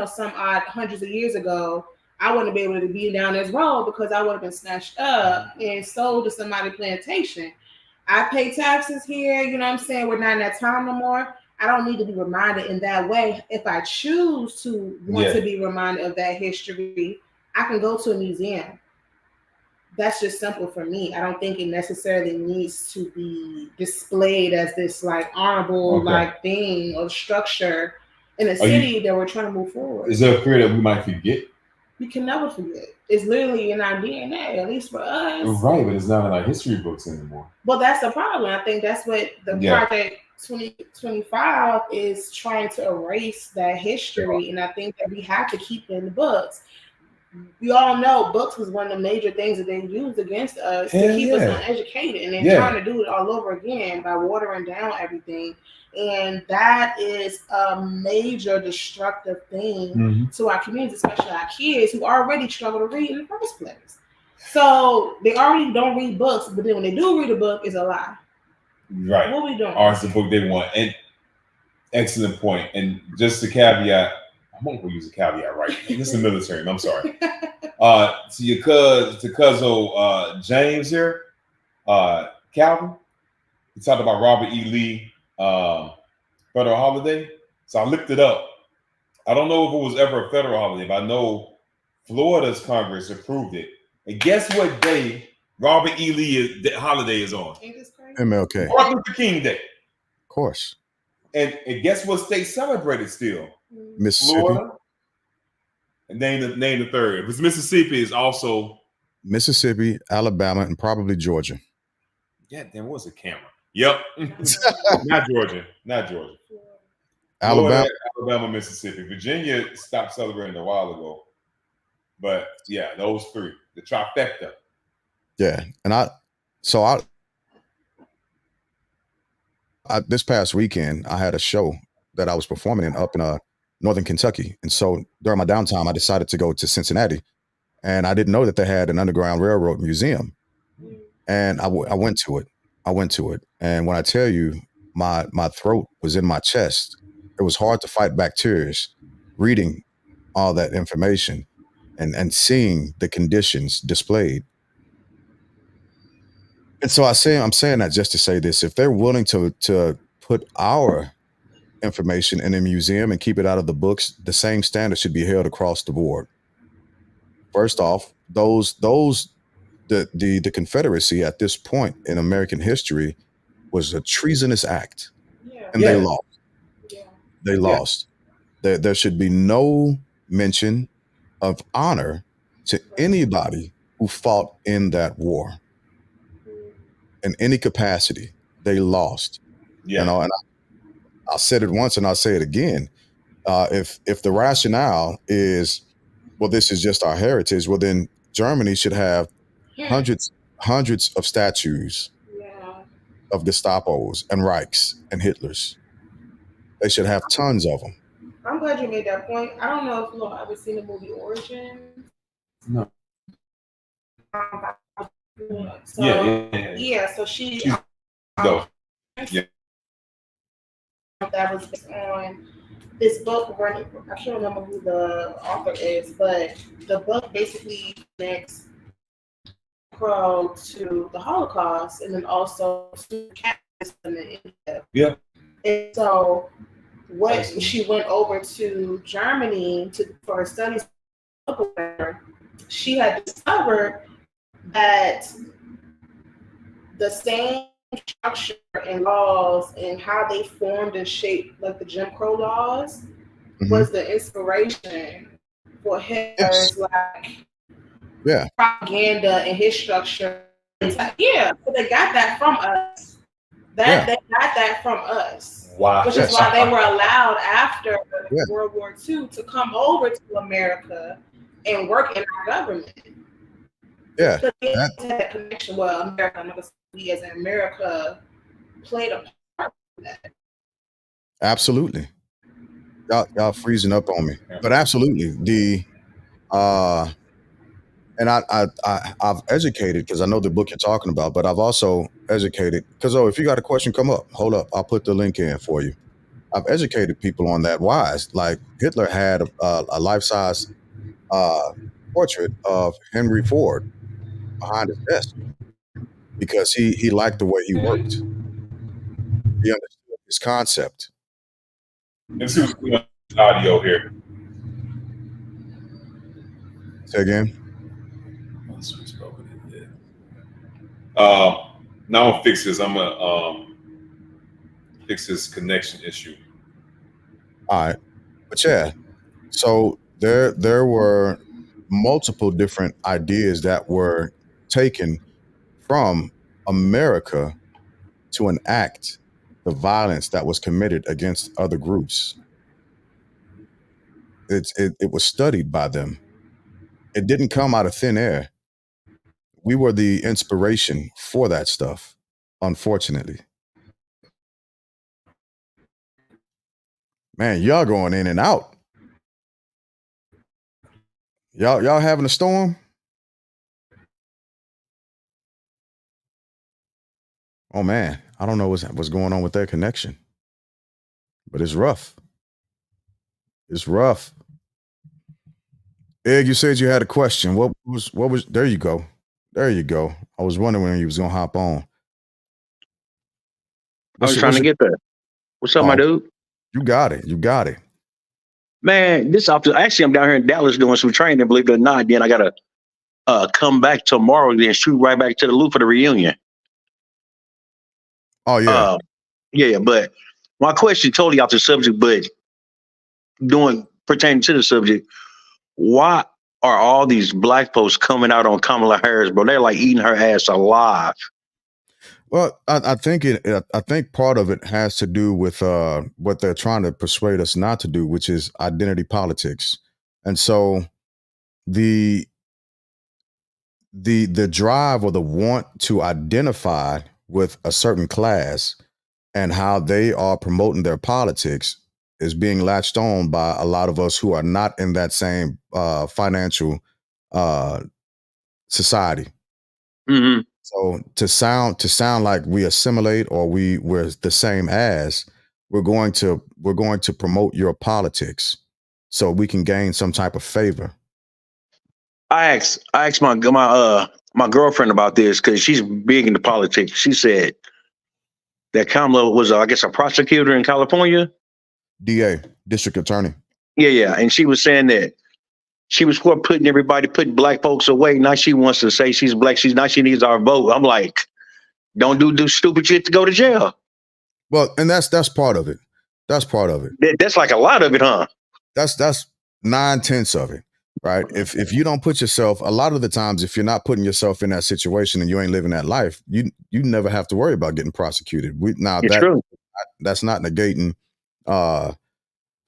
[SPEAKER 4] some odd hundreds of years ago, I wouldn't be able to be down this road because I would have been snatched up and sold to somebody plantation. I pay taxes here, you know what I'm saying? We're not in that time no more. I don't need to be reminded in that way. If I choose to want to be reminded of that history, I can go to a museum. That's just simple for me. I don't think it necessarily needs to be displayed as this like honorable like thing or structure in a city that we're trying to move forward.
[SPEAKER 3] Is there a fear that we might forget?
[SPEAKER 4] We can never forget. It's literally in our DNA, at least for us.
[SPEAKER 3] Right, but it's not in our history books anymore.
[SPEAKER 4] Well, that's the problem. I think that's what the Project 2025 is trying to erase that history, and I think that we have to keep it in the books. We all know books was one of the major things that they used against us to keep us uneducated, and they're trying to do it all over again by watering down everything. And that is a major destructive thing to our community, especially our kids who already struggle to read in the first place. So they already don't read books, but then when they do read a book, it's a lie.
[SPEAKER 3] Right.
[SPEAKER 4] What are we doing?
[SPEAKER 3] Or it's the book they want. And excellent point. And just to caveat, I'm going to use a caveat, right? This is the military. I'm sorry. To your cousin James here, Calvin, he talked about Robert E. Lee, federal holiday. So I looked it up. I don't know if it was ever a federal holiday, but I know Florida's Congress approved it. And guess what day Robert E. Lee holiday is on?
[SPEAKER 2] MLK.
[SPEAKER 3] Martin Luther King Day.
[SPEAKER 2] Of course.
[SPEAKER 3] And guess what state celebrated still?
[SPEAKER 2] Mississippi.
[SPEAKER 3] Florida. And name the third. Because Mississippi is also
[SPEAKER 2] Mississippi, Alabama, and probably Georgia.
[SPEAKER 3] Yeah, there was a camera. Yep. Not Georgia.
[SPEAKER 2] Alabama.
[SPEAKER 3] Florida, Alabama, Mississippi. Virginia stopped celebrating a while ago. But yeah, those three. The trifecta.
[SPEAKER 2] Yeah. And I this past weekend, I had a show that I was performing in up in Northern Kentucky. And so during my downtime, I decided to go to Cincinnati. And I didn't know that they had an Underground Railroad museum. And I went to it. And when I tell you, my throat was in my chest. It was hard to fight back tears reading all that information and seeing the conditions displayed. And so I'm saying that just to say this: if they're willing to put our information in a museum and keep it out of the books, the same standard should be held across the board. First off, the Confederacy at this point in American history was a treasonous act, and they lost. They lost. There should be no mention of honor to anybody who fought in that war in any capacity. They lost. And I'll say it once and I'll say it again. If the rationale is, well, this is just our heritage, well, then Germany should have hundreds of statues of Gestapos and Reichs and Hitlers. They should have tons of them.
[SPEAKER 4] I'm glad you made that point. I don't know if you've ever seen the movie Origins.
[SPEAKER 3] No.
[SPEAKER 4] So she
[SPEAKER 3] go.
[SPEAKER 4] That was based on this book. I can't remember who the author is, but the book basically connects Crow to the Holocaust and then also to capitalism in India.
[SPEAKER 3] Yeah.
[SPEAKER 4] And so she went over to Germany for her studies. She had discovered that the same structure and laws and how they formed and shaped like the Jim Crow laws was the inspiration for Hitler's like
[SPEAKER 2] Yeah.
[SPEAKER 4] propaganda and his structure. Yeah, so they got that from us. They got that from us.
[SPEAKER 3] Wow.
[SPEAKER 4] Which is why they were allowed after World War II to come over to America and work in our government.
[SPEAKER 2] Yeah.
[SPEAKER 4] So they had that connection. Well, America, we as in America played a part in that.
[SPEAKER 2] Absolutely. Y'all freezing up on me. But absolutely. And I've educated, because I know the book you're talking about, but I've also educated, because if you got a question, come up. Hold up. I'll put the link in for you. I've educated people on that. Why? Like Hitler had a life-size portrait of Henry Ford behind his desk because he liked the way he worked. He understood his concept.
[SPEAKER 3] Let's see what's going on with audio here.
[SPEAKER 2] Say again.
[SPEAKER 3] Now I'm gonna fix this. I'm gonna fix this connection issue.
[SPEAKER 2] All right, but yeah, so there were multiple different ideas that were taken from America to enact the violence that was committed against other groups. It was studied by them. It didn't come out of thin air. We were the inspiration for that stuff, unfortunately. Man, y'all going in and out. Y'all having a storm? Oh man, I don't know what's going on with their connection, but it's rough. It's rough. Egg, you said you had a question. What was? There you go. There you go. I was wondering when you was gonna hop on.
[SPEAKER 5] I was trying to get there. What's up, my dude?
[SPEAKER 2] You got it. You got it.
[SPEAKER 5] Man, actually, I'm down here in Dallas doing some training, believe it or not. Then I got to come back tomorrow, then shoot right back to the loop for the reunion.
[SPEAKER 2] Oh, yeah.
[SPEAKER 5] Yeah, but my question totally off the subject, but pertaining to the subject, why are all these black folks coming out on Kamala Harris, bro? They're like eating her ass alive.
[SPEAKER 2] Well, I think part of it has to do with what they're trying to persuade us not to do, which is identity politics. And so the drive or the want to identify with a certain class and how they are promoting their politics is being latched on by a lot of us who are not in that same financial society.
[SPEAKER 5] Mm-hmm.
[SPEAKER 2] So to sound like we assimilate or we're the same as, we're going to promote your politics so we can gain some type of favor.
[SPEAKER 5] I asked my girlfriend about this because she's big into politics. She said that Kamala was, I guess, a prosecutor in California.
[SPEAKER 2] DA, district attorney.
[SPEAKER 5] Yeah. And she was saying that she was for putting black folks away. Now she wants to say she's black. Now she needs our vote. I'm like, don't do stupid shit to go to jail.
[SPEAKER 2] Well, and that's part of it. That's part of it.
[SPEAKER 5] That's like a lot of it, huh?
[SPEAKER 2] That's 9/10 of it, right? If you don't put yourself, a lot of the times, if you're not putting yourself in that situation and you ain't living that life, you never have to worry about getting prosecuted.
[SPEAKER 5] True.
[SPEAKER 2] That's not negating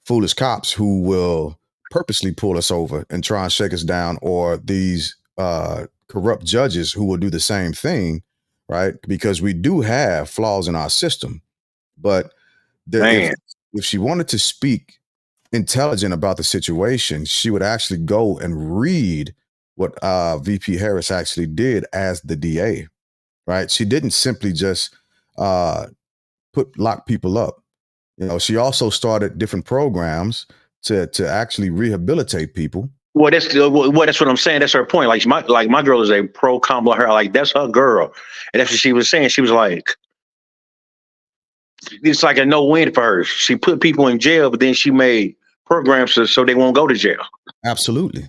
[SPEAKER 2] foolish cops who will purposely pull us over and try and shake us down, or these corrupt judges who will do the same thing, right? Because we do have flaws in our system. But if she wanted to speak intelligent about the situation, she would actually go and read what VP Harris actually did as the DA, right? She didn't simply just lock people up. She also started different programs to actually rehabilitate people.
[SPEAKER 5] Well, that's what I'm saying. That's her point. Like my girl is a pro Kamala Harris. Like that's her girl, and that's what she was saying. She was like, it's like a no-win for her. She put people in jail, but then she made programs so they won't go to jail.
[SPEAKER 2] Absolutely.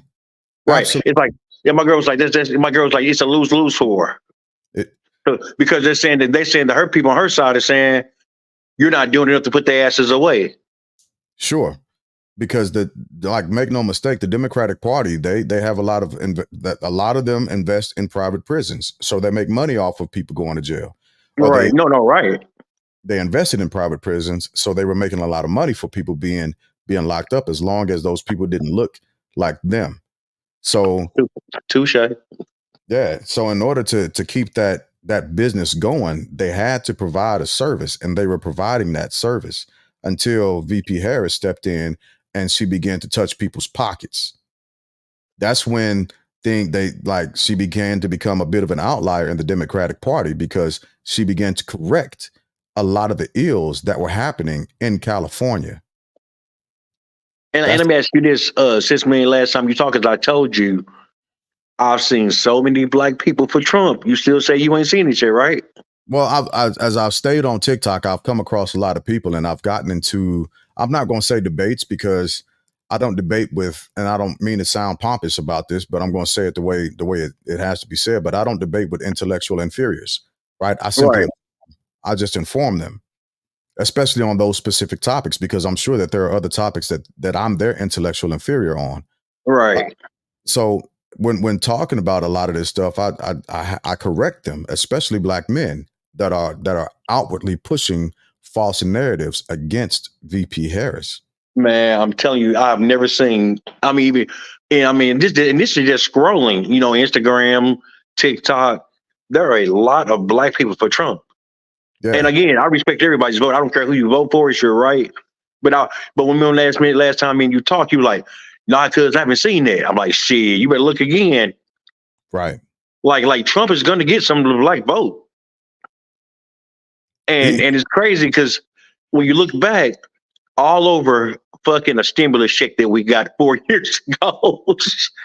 [SPEAKER 5] Right.
[SPEAKER 2] Absolutely.
[SPEAKER 5] It's like, my girl was like, this. My girl was like, it's a lose-lose for her. because they're saying that her people on her side are saying you're not doing enough to put their asses away.
[SPEAKER 2] Sure. Because make no mistake, the Democratic Party, they have a lot of them invest in private prisons, so they make money off of people going to jail. Or
[SPEAKER 5] Right? Right.
[SPEAKER 2] They invested in private prisons, so they were making a lot of money for people being locked up, as long as those people didn't look like them. So,
[SPEAKER 5] touche.
[SPEAKER 2] Yeah. So in order to keep that business going, they had to provide a service, and they were providing that service until VP Harris stepped in and she began to touch people's pockets. That's when she began to become a bit of an outlier in the Democratic Party, because she began to correct a lot of the ills that were happening in California.
[SPEAKER 5] And let me ask you this, since last time you talked, as I told you, I've seen so many black people for Trump. You still say you ain't seen it yet, right?
[SPEAKER 2] Well, as I've stayed on TikTok, I've come across a lot of people, and I've gotten into, I'm not going to say debates, because I don't debate with, and I don't mean to sound pompous about this, but I'm going to say it the way it has to be said. But I don't debate with intellectual inferiors, right? I just inform them, especially on those specific topics, because I'm sure that there are other topics that I'm their intellectual inferior on.
[SPEAKER 5] Right.
[SPEAKER 2] So when talking about a lot of this stuff, I correct them, especially black men that are outwardly pushing false narratives against VP Harris.
[SPEAKER 5] Man, I'm telling you, I've never seen. This is just scrolling. Instagram, TikTok. There are a lot of black people for Trump. Yeah. And again, I respect everybody's vote. I don't care who you vote for. It's your right. But when we on last time, you talk, you like, nah, cuz I haven't seen that. I'm like, shit, you better look again.
[SPEAKER 2] Right.
[SPEAKER 5] Like Trump is going to get some of the black vote. And it's crazy because when you look back, all over fucking a stimulus check that we got 4 years ago,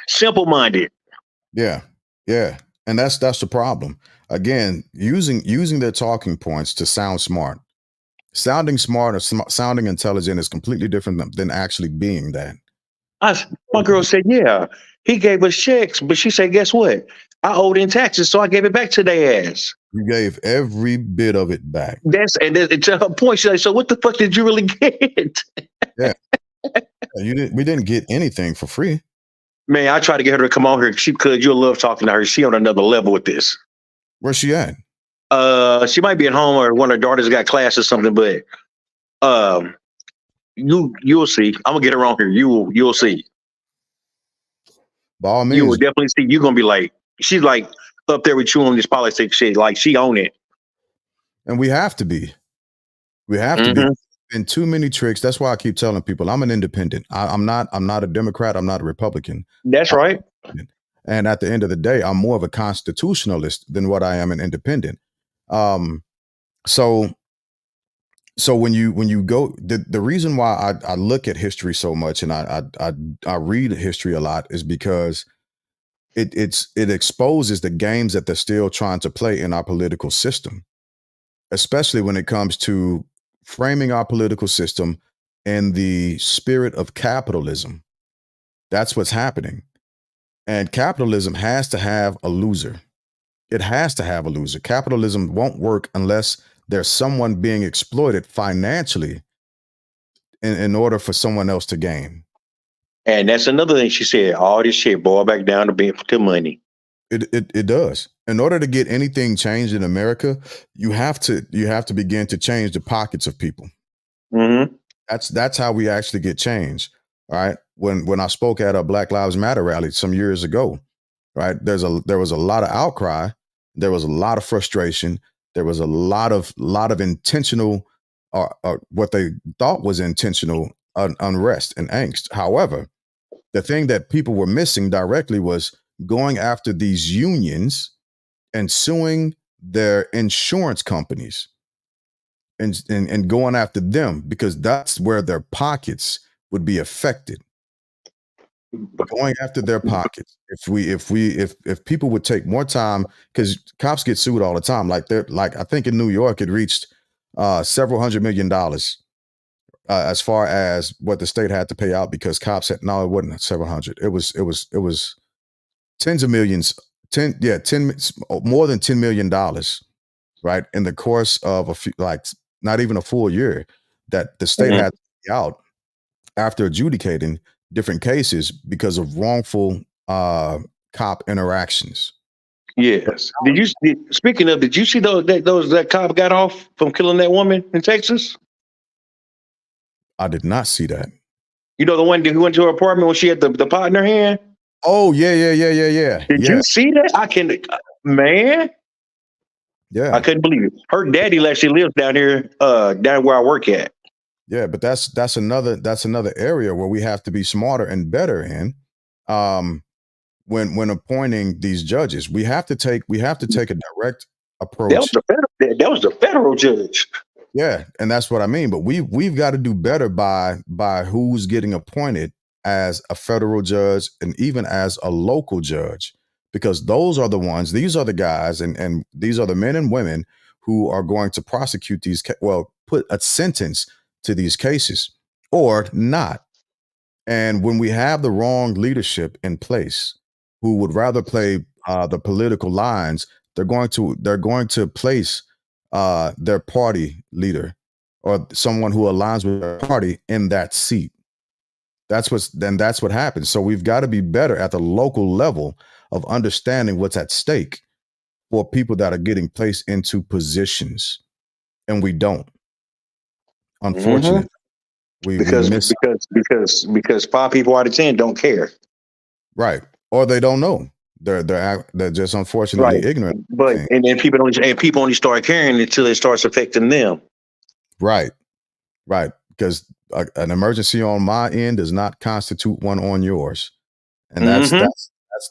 [SPEAKER 5] simple-minded.
[SPEAKER 2] Yeah. Yeah. And that's the problem. Again, using their talking points to sound smart. Sounding smart or sounding intelligent is completely different than actually being that.
[SPEAKER 5] My girl said, yeah, he gave us checks, but she said, guess what? I owed in taxes, so I gave it back to their ass.
[SPEAKER 2] You gave every bit of it back.
[SPEAKER 5] And to her point, she's like, so what the fuck did you really get?
[SPEAKER 2] Yeah. We didn't get anything for free.
[SPEAKER 5] Man, I tried to get her to come on here because you'll love talking to her. She on another level with this.
[SPEAKER 2] Where's she at?
[SPEAKER 5] She might be at home, or one of her daughters got class or something, but you'll see. I'm gonna get her on here. You'll see.
[SPEAKER 2] By all means.
[SPEAKER 5] You will definitely see. You're gonna be like, she's like up there with you on this politics shit. Like, she own it.
[SPEAKER 2] And we have to be. We have to be. In too many tricks. That's why I keep telling people I'm an independent. I'm not a Democrat. I'm not a Republican.
[SPEAKER 5] That's right.
[SPEAKER 2] And at the end of the day, I'm more of a constitutionalist than what I am an independent. So when you go, the reason why I look at history so much and I read history a lot is because it exposes the games that they're still trying to play in our political system, especially when it comes to framing our political system in the spirit of capitalism. That's what's happening. And capitalism has to have a loser. It has to have a loser. Capitalism won't work unless there's someone being exploited financially in order for someone else to gain.
[SPEAKER 5] And that's another thing she said, all this shit boil back down to money.
[SPEAKER 2] It does. In order to get anything changed in America, you have to begin to change the pockets of people.
[SPEAKER 5] Mm-hmm.
[SPEAKER 2] That's how we actually get change. All right. When I spoke at a Black Lives Matter rally some years ago, right, there was a lot of outcry, there was a lot of frustration, there was a lot of intentional or what they thought was intentional unrest and angst. However, the thing that people were missing directly was going after these unions and suing their insurance companies and going after them, because that's where their pockets would be affected. Going after their pockets. If people would take more time, because cops get sued all the time. Like I think in New York, it reached several $100 million as far as what the state had to pay out, because cops had, no, it wasn't several hundred. It was tens of millions, more than $10 million right? In the course of a few, like not even a full year, that the state
[SPEAKER 5] Mhm.
[SPEAKER 2] had to be out after adjudicating different cases because of wrongful cop interactions.
[SPEAKER 5] Yes. Speaking of, did you see that cop got off from killing that woman in Texas?
[SPEAKER 2] I did not see that.
[SPEAKER 5] You know, the one who went to her apartment when she had the pot in her hand?
[SPEAKER 2] Oh, yeah.
[SPEAKER 5] Did you see that? Man,
[SPEAKER 2] Yeah.
[SPEAKER 5] I couldn't believe it. Her daddy actually lives down here, down where I work at.
[SPEAKER 2] Yeah, but that's another area where we have to be smarter and better in. When appointing these judges, we have to take a direct approach.
[SPEAKER 5] That was the federal judge.
[SPEAKER 2] Yeah, and that's what I mean. But we've got to do better by who's getting appointed as a federal judge and even as a local judge, because those are the ones. These are the guys, and these are the men and women who are going to prosecute these. Put a sentence to these cases or not. And when we have the wrong leadership in place, who would rather play the political lines, they're going to place their party leader or someone who aligns with their party in that seat. That's what happens. So we've got to be better at the local level of understanding what's at stake for people that are getting placed into positions, and we don't. Unfortunately, we miss
[SPEAKER 5] because 5 people out of 10 don't care.
[SPEAKER 2] right, or they don't know. They're just unfortunately ignorant.
[SPEAKER 5] But and then people only start caring until it starts affecting them.
[SPEAKER 2] Right. Because an emergency on my end does not constitute one on yours, and that's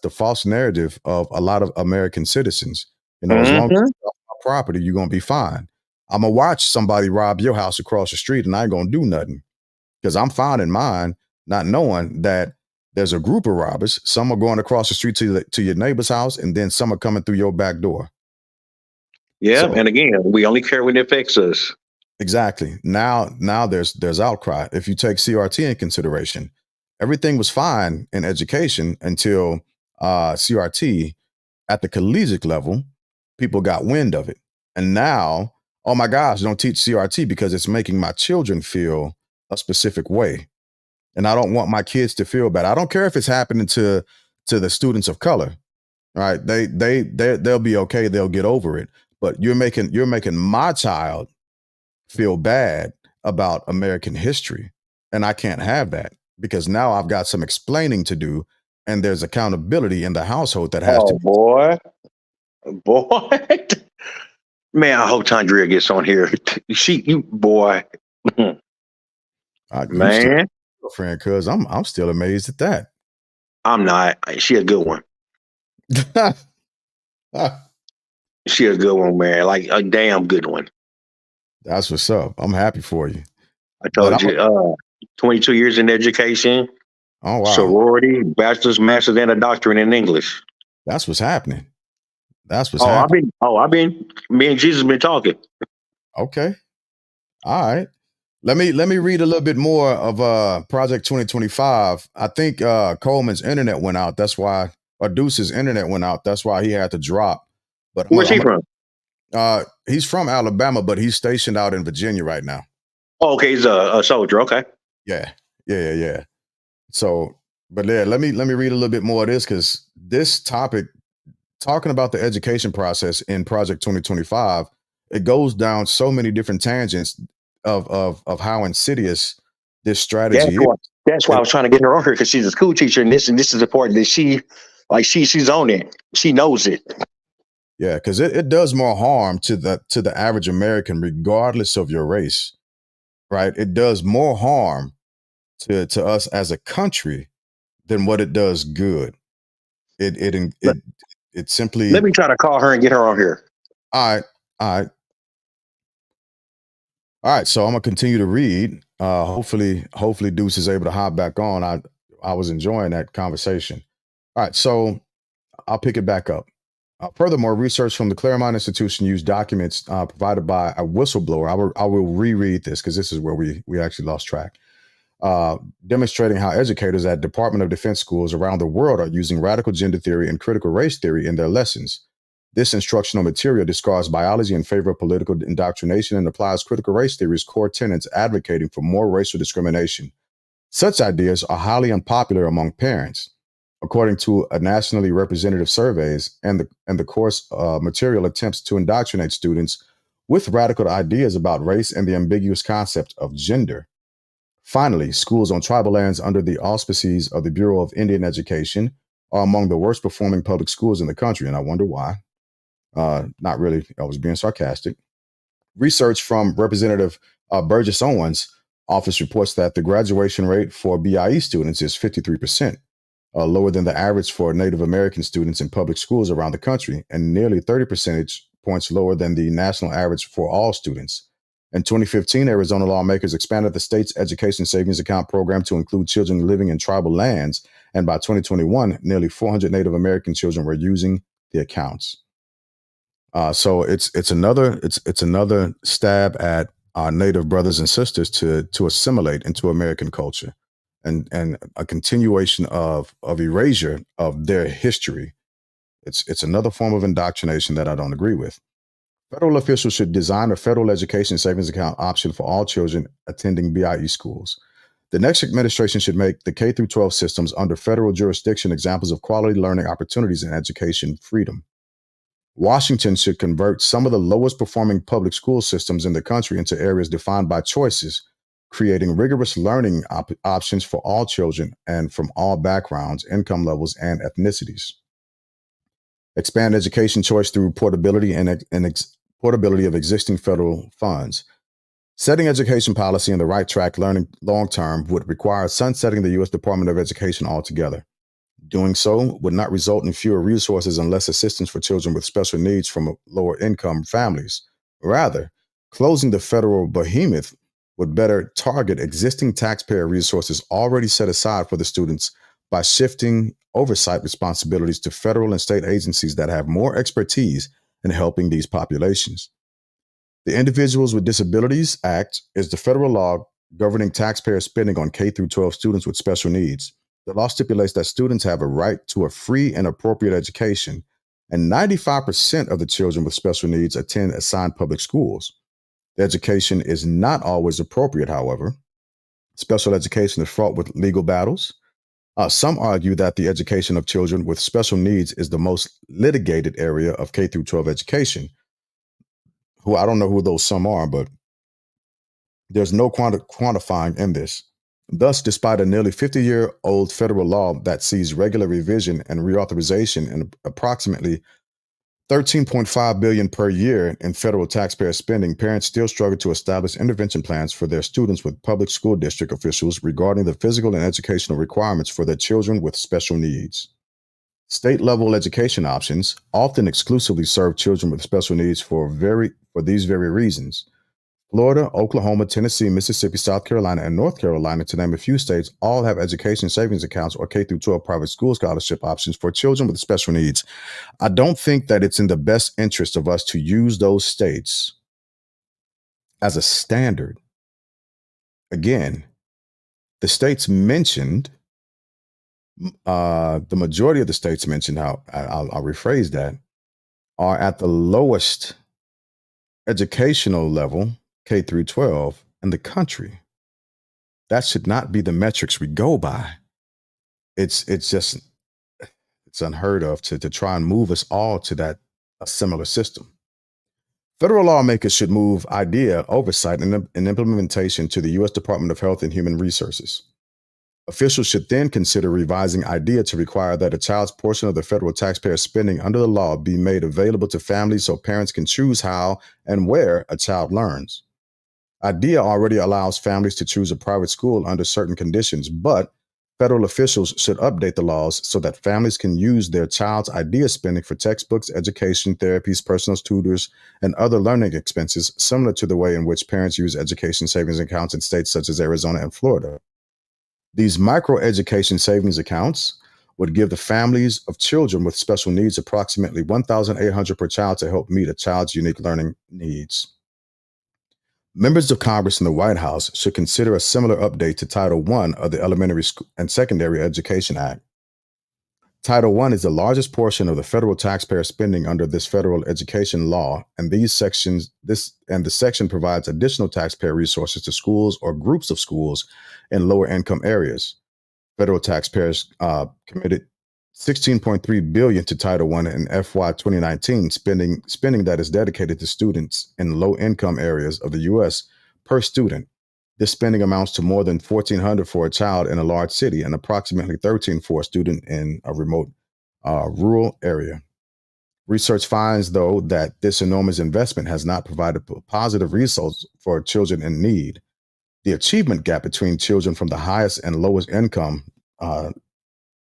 [SPEAKER 2] the false narrative of a lot of American citizens. You know, as long as you off my property, you're gonna be fine. I'm gonna watch somebody rob your house across the street, and I ain't gonna do nothing because I'm fine in mine, not knowing that there's a group of robbers. Some are going across the street to your neighbor's house, and then some are coming through your back door.
[SPEAKER 5] Yeah,
[SPEAKER 2] So,
[SPEAKER 5] and again, we only care when it affects us.
[SPEAKER 2] exactly. Now there's outcry. If you take CRT in consideration, everything was fine in education until CRT at the collegiate level, people got wind of it. And now, oh my gosh, don't teach CRT because it's making my children feel a specific way. And I don't want my kids to feel bad. I don't care if it's happening to the students of color. Right? They'll be okay. They'll get over it. But you're making my child feel bad about American history. And I can't have that because now I've got some explaining to do, and there's accountability in the household that has to be.
[SPEAKER 5] Boy. Man, I hope Tandria gets on here. Man.
[SPEAKER 2] Friend, cuz I'm still amazed at that.
[SPEAKER 5] I'm not. She a good one. She a good one, man. Like a damn good one.
[SPEAKER 2] That's what's up. I'm happy for you.
[SPEAKER 5] I told you, 22 years in education.
[SPEAKER 2] Oh wow.
[SPEAKER 5] Sorority, bachelor's, master's, and a doctorate in English.
[SPEAKER 2] That's what's happening. Happening.
[SPEAKER 5] Me and Jesus been talking.
[SPEAKER 2] Okay. All right. Let me read a little bit more of Project 2025. I think Coleman's internet went out. That's why, or Deuce's internet went out. That's why he had to drop. But
[SPEAKER 5] where's he from?
[SPEAKER 2] He's from Alabama, but he's stationed out in Virginia right now.
[SPEAKER 5] Oh, okay, he's a soldier. Okay.
[SPEAKER 2] Yeah. So, but yeah, let me read a little bit more of this because this topic, talking about the education process in Project 2025, it goes down so many different tangents of how insidious this strategy is.
[SPEAKER 5] That's why I was trying to get her on here because she's a school teacher, and this is the part that she's on it. She knows it.
[SPEAKER 2] Yeah, because it does more harm to the average American, regardless of your race, right? It does more harm to us as a country than what it does good. It simply.
[SPEAKER 5] Let me try to call her and get her on here.
[SPEAKER 2] All right. So I'm gonna continue to read. Hopefully Deuce is able to hop back on. I was enjoying that conversation. All right, so I'll pick it back up. Furthermore, research from the Claremont Institution used documents provided by a whistleblower. I will reread this because this is where we actually lost track. Demonstrating how educators at Department of Defense schools around the world are using radical gender theory and critical race theory in their lessons. This instructional material discards biology in favor of political indoctrination and applies critical race theory's core tenets, advocating for more racial discrimination. Such ideas are highly unpopular among parents. According to a nationally representative surveys, and the course material attempts to indoctrinate students with radical ideas about race and the ambiguous concept of gender. Finally, schools on tribal lands under the auspices of the Bureau of Indian Education are among the worst performing public schools in the country, and I wonder why. Not really, I was being sarcastic. Research from Representative Burgess Owens' office reports that the graduation rate for BIE students is 53%. Lower than the average for Native American students in public schools around the country, and nearly 30 percentage points lower than the national average for all students. In 2015, Arizona lawmakers expanded the state's education savings account program to include children living in tribal lands, and by 2021, nearly 400 Native American children were using the accounts. So it's another stab at our Native brothers and sisters to assimilate into American culture. And a continuation of erasure of their history. It's another form of indoctrination that I don't agree with. Federal officials should design a federal education savings account option for all children attending BIE schools. The next administration should make the K-12 systems under federal jurisdiction examples of quality learning opportunities and education freedom. Washington should convert some of the lowest performing public school systems in the country into areas defined by choices, creating rigorous learning options for all children and from all backgrounds, income levels, and ethnicities. Expand education choice through portability and portability of existing federal funds. Setting education policy on the right track learning long-term would require sunsetting the U.S. Department of Education altogether. Doing so would not result in fewer resources and less assistance for children with special needs from lower income families. Rather, closing the federal behemoth would better target existing taxpayer resources already set aside for the students by shifting oversight responsibilities to federal and state agencies that have more expertise in helping these populations. The Individuals with Disabilities Act is the federal law governing taxpayer spending on K-12 students with special needs. The law stipulates that students have a right to a free and appropriate education, and 95% of the children with special needs attend assigned public schools. The education is not always appropriate, however. Special education is fraught with legal battles. Some argue that the education of children with special needs is the most litigated area of K-12 education. Who I don't know who those some are, but there's no quantifying in this. Thus, despite a nearly 50-year-old federal law that sees regular revision and reauthorization and approximately $13.5 billion per year in federal taxpayer spending, parents still struggle to establish intervention plans for their students with public school district officials regarding the physical and educational requirements for their children with special needs. State-level education options often exclusively serve children with special needs for these very reasons. Florida, Oklahoma, Tennessee, Mississippi, South Carolina, and North Carolina, to name a few states, all have education savings accounts or K-12 private school scholarship options for children with special needs. I don't think that it's in the best interest of us to use those states as a standard. Again, the states mentioned, the majority of the states mentioned, I'll rephrase that, are at the lowest educational level, K-12, in the country. That should not be the metrics we go by. It's unheard of to try and move us all to a similar system. Federal lawmakers should move IDEA oversight and implementation to the U.S. Department of Health and Human Resources. Officials should then consider revising IDEA to require that a child's portion of the federal taxpayer spending under the law be made available to families so parents can choose how and where a child learns. IDEA already allows families to choose a private school under certain conditions, but federal officials should update the laws so that families can use their child's IDEA spending for textbooks, education, therapies, personal tutors, and other learning expenses, similar to the way in which parents use education savings accounts in states such as Arizona and Florida. These micro-education savings accounts would give the families of children with special needs approximately $1,800 per child to help meet a child's unique learning needs. Members of Congress and the White House should consider a similar update to Title I of the Elementary and Secondary Education Act. Title I is the largest portion of the federal taxpayer spending under this federal education law, and the section provides additional taxpayer resources to schools or groups of schools in lower income areas. Federal taxpayers committed $16.3 billion to Title I in FY 2019, spending that is dedicated to students in low income areas of the U.S. per student. This spending amounts to more than $1,400 for a child in a large city and approximately $13 for a student in a remote rural area. Research finds, though, that this enormous investment has not provided positive results for children in need. The achievement gap between children from the highest and lowest income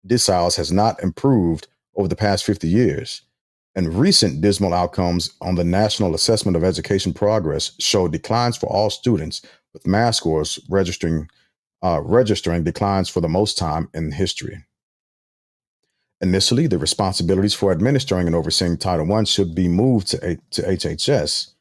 [SPEAKER 2] deciles has not improved over the past 50 years. And recent dismal outcomes on the National Assessment of Education Progress show declines for all students, with math scores registering declines for the most time in history. Initially, the responsibilities for administering and overseeing Title I should be moved to HHS,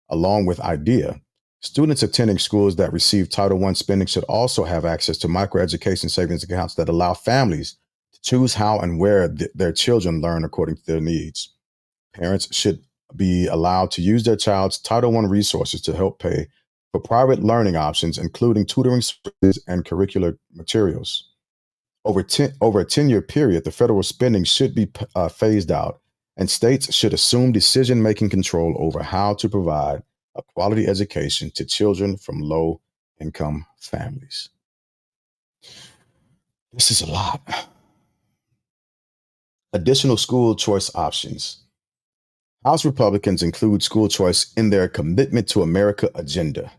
[SPEAKER 2] along with IDEA. Students attending schools that receive Title I spending should also have access to microeducation savings accounts that allow families to choose how and where their children learn according to their needs. Parents should be allowed to use their child's Title I resources to help pay for private learning options, including tutoring services and curricular materials. Over a 10-year period, the federal spending should be phased out, and states should assume decision-making control over how to provide a quality education to children from low-income families. This is a lot. Additional school choice options. House Republicans include school choice in their Commitment to America agenda.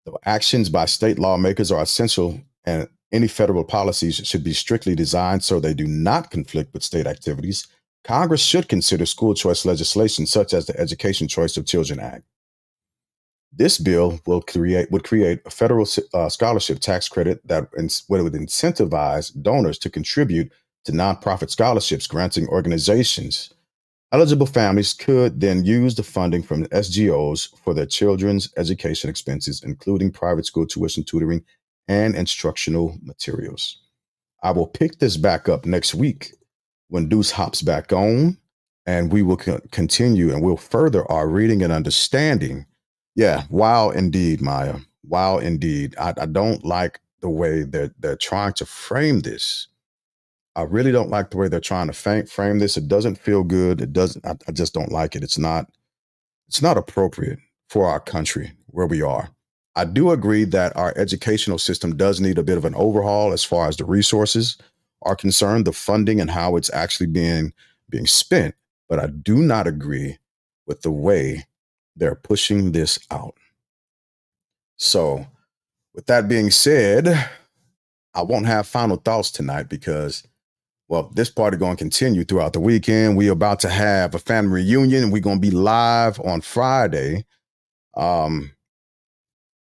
[SPEAKER 2] The actions by state lawmakers are essential, and any federal policies should be strictly designed so they do not conflict with state activities. Congress should consider school choice legislation such as the Education Choice of Children Act. This bill would create a federal scholarship tax credit that would incentivize donors to contribute to nonprofit scholarships granting organizations. Eligible families could then use the funding from SGOs for their children's education expenses, including private school tuition, tutoring, and instructional materials. I will pick this back up next week when Deuce hops back on, and we will continue and we'll further our reading and understanding. Yeah, wow, indeed, Maya. Wow, indeed. I don't like the way they're trying to frame this. I really don't like the way they're trying to frame this. It doesn't feel good. It doesn't. I just don't like it. It's not appropriate for our country where we are. I do agree that our educational system does need a bit of an overhaul as far as the resources are concerned, the funding and how it's actually being spent. But I do not agree with the way they're pushing this out. So with that being said, I won't have final thoughts tonight because, well, this party going to continue throughout the weekend. We're about to have a family reunion, and we're going to be live on Friday. And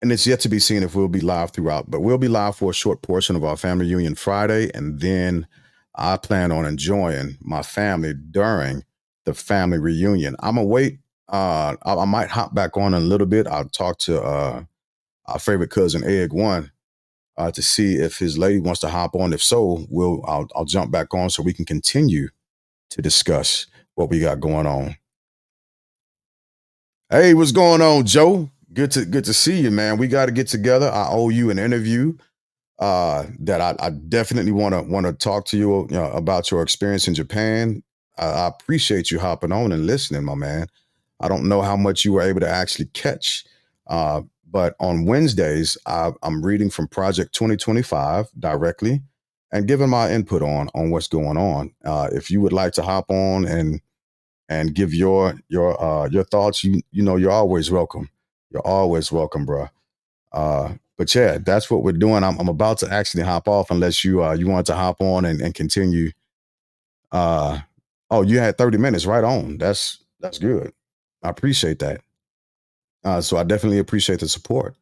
[SPEAKER 2] it's yet to be seen if we'll be live throughout, but we'll be live for a short portion of our family reunion Friday. And then I plan on enjoying my family during the family reunion. I'm going to wait. I might hop back on in a little bit. I'll talk to our favorite cousin, Egg One, to see if his lady wants to hop on. If so, I'll jump back on so we can continue to discuss what we got going on. Hey, what's going on, Joe? Good to see you, man. We got to get together. I owe you an interview that I definitely want to talk to you, about your experience in Japan. I appreciate you hopping on and listening, my man. I don't know how much you were able to actually catch, but on Wednesdays, I'm reading from Project 2025 directly and giving my input on what's going on. If you would like to hop on and give your thoughts, you're always welcome. You're always welcome, bro. But yeah, that's what we're doing. I'm about to actually hop off unless you want to hop on and continue. Oh, you had 30 minutes right on. That's good. I appreciate that. So I definitely appreciate the support.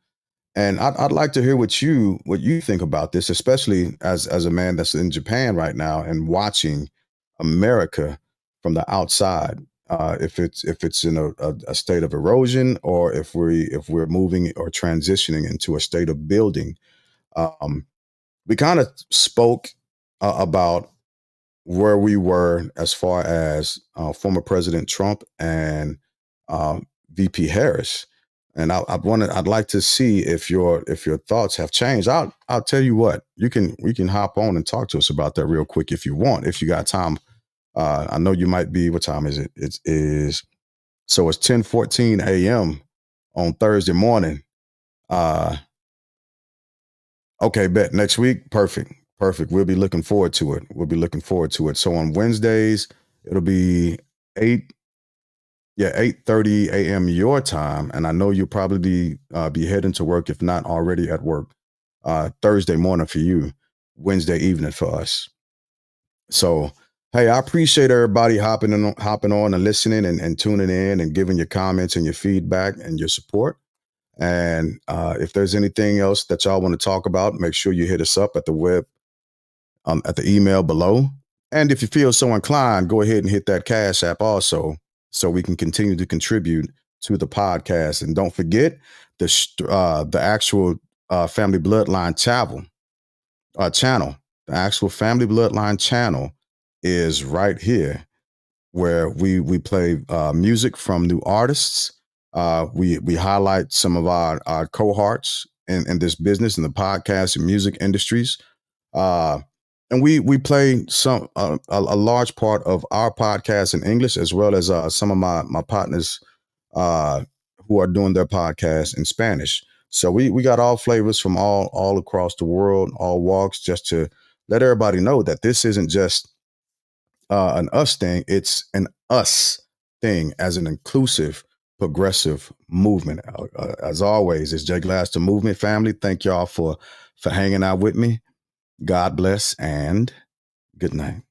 [SPEAKER 2] And I'd like to hear what you think about this, especially as a man that's in Japan right now and watching America from the outside. If it's in a state of erosion, or if we're moving or transitioning into a state of building. We kind of spoke about where we were as far as former President Trump and VP Harris. And I'd like to see if your thoughts have changed. I'll tell you what, we can hop on and talk to us about that real quick if you want, if you got time. I know you might be, what time is it? So it's 10:14 a.m. on Thursday morning. Okay, bet next week. Perfect. We'll be looking forward to it. So on Wednesdays, it'll be 8:30 a.m. your time. And I know you'll probably be heading to work, if not already at work, Thursday morning for you, Wednesday evening for us. So, hey, I appreciate everybody hopping on and listening and tuning in and giving your comments and your feedback and your support. And if there's anything else that y'all want to talk about, make sure you hit us up at the web, at the email below. And if you feel so inclined, go ahead and hit that Cash App also, so we can continue to contribute to the podcast. And don't forget the actual Family Bloodline channel. The actual Family Bloodline channel is right here, where we play music from new artists. We highlight some of our cohorts in this business, in the podcast and music industries. And we play a large part of our podcast in English, as well as some of my partners who are doing their podcast in Spanish. So we got all flavors from all across the world, all walks, just to let everybody know that this isn't just an us thing, it's an us thing, as an inclusive, progressive movement. As always, it's Jay Glass, the Movement family. Thank y'all for hanging out with me. God bless and good night.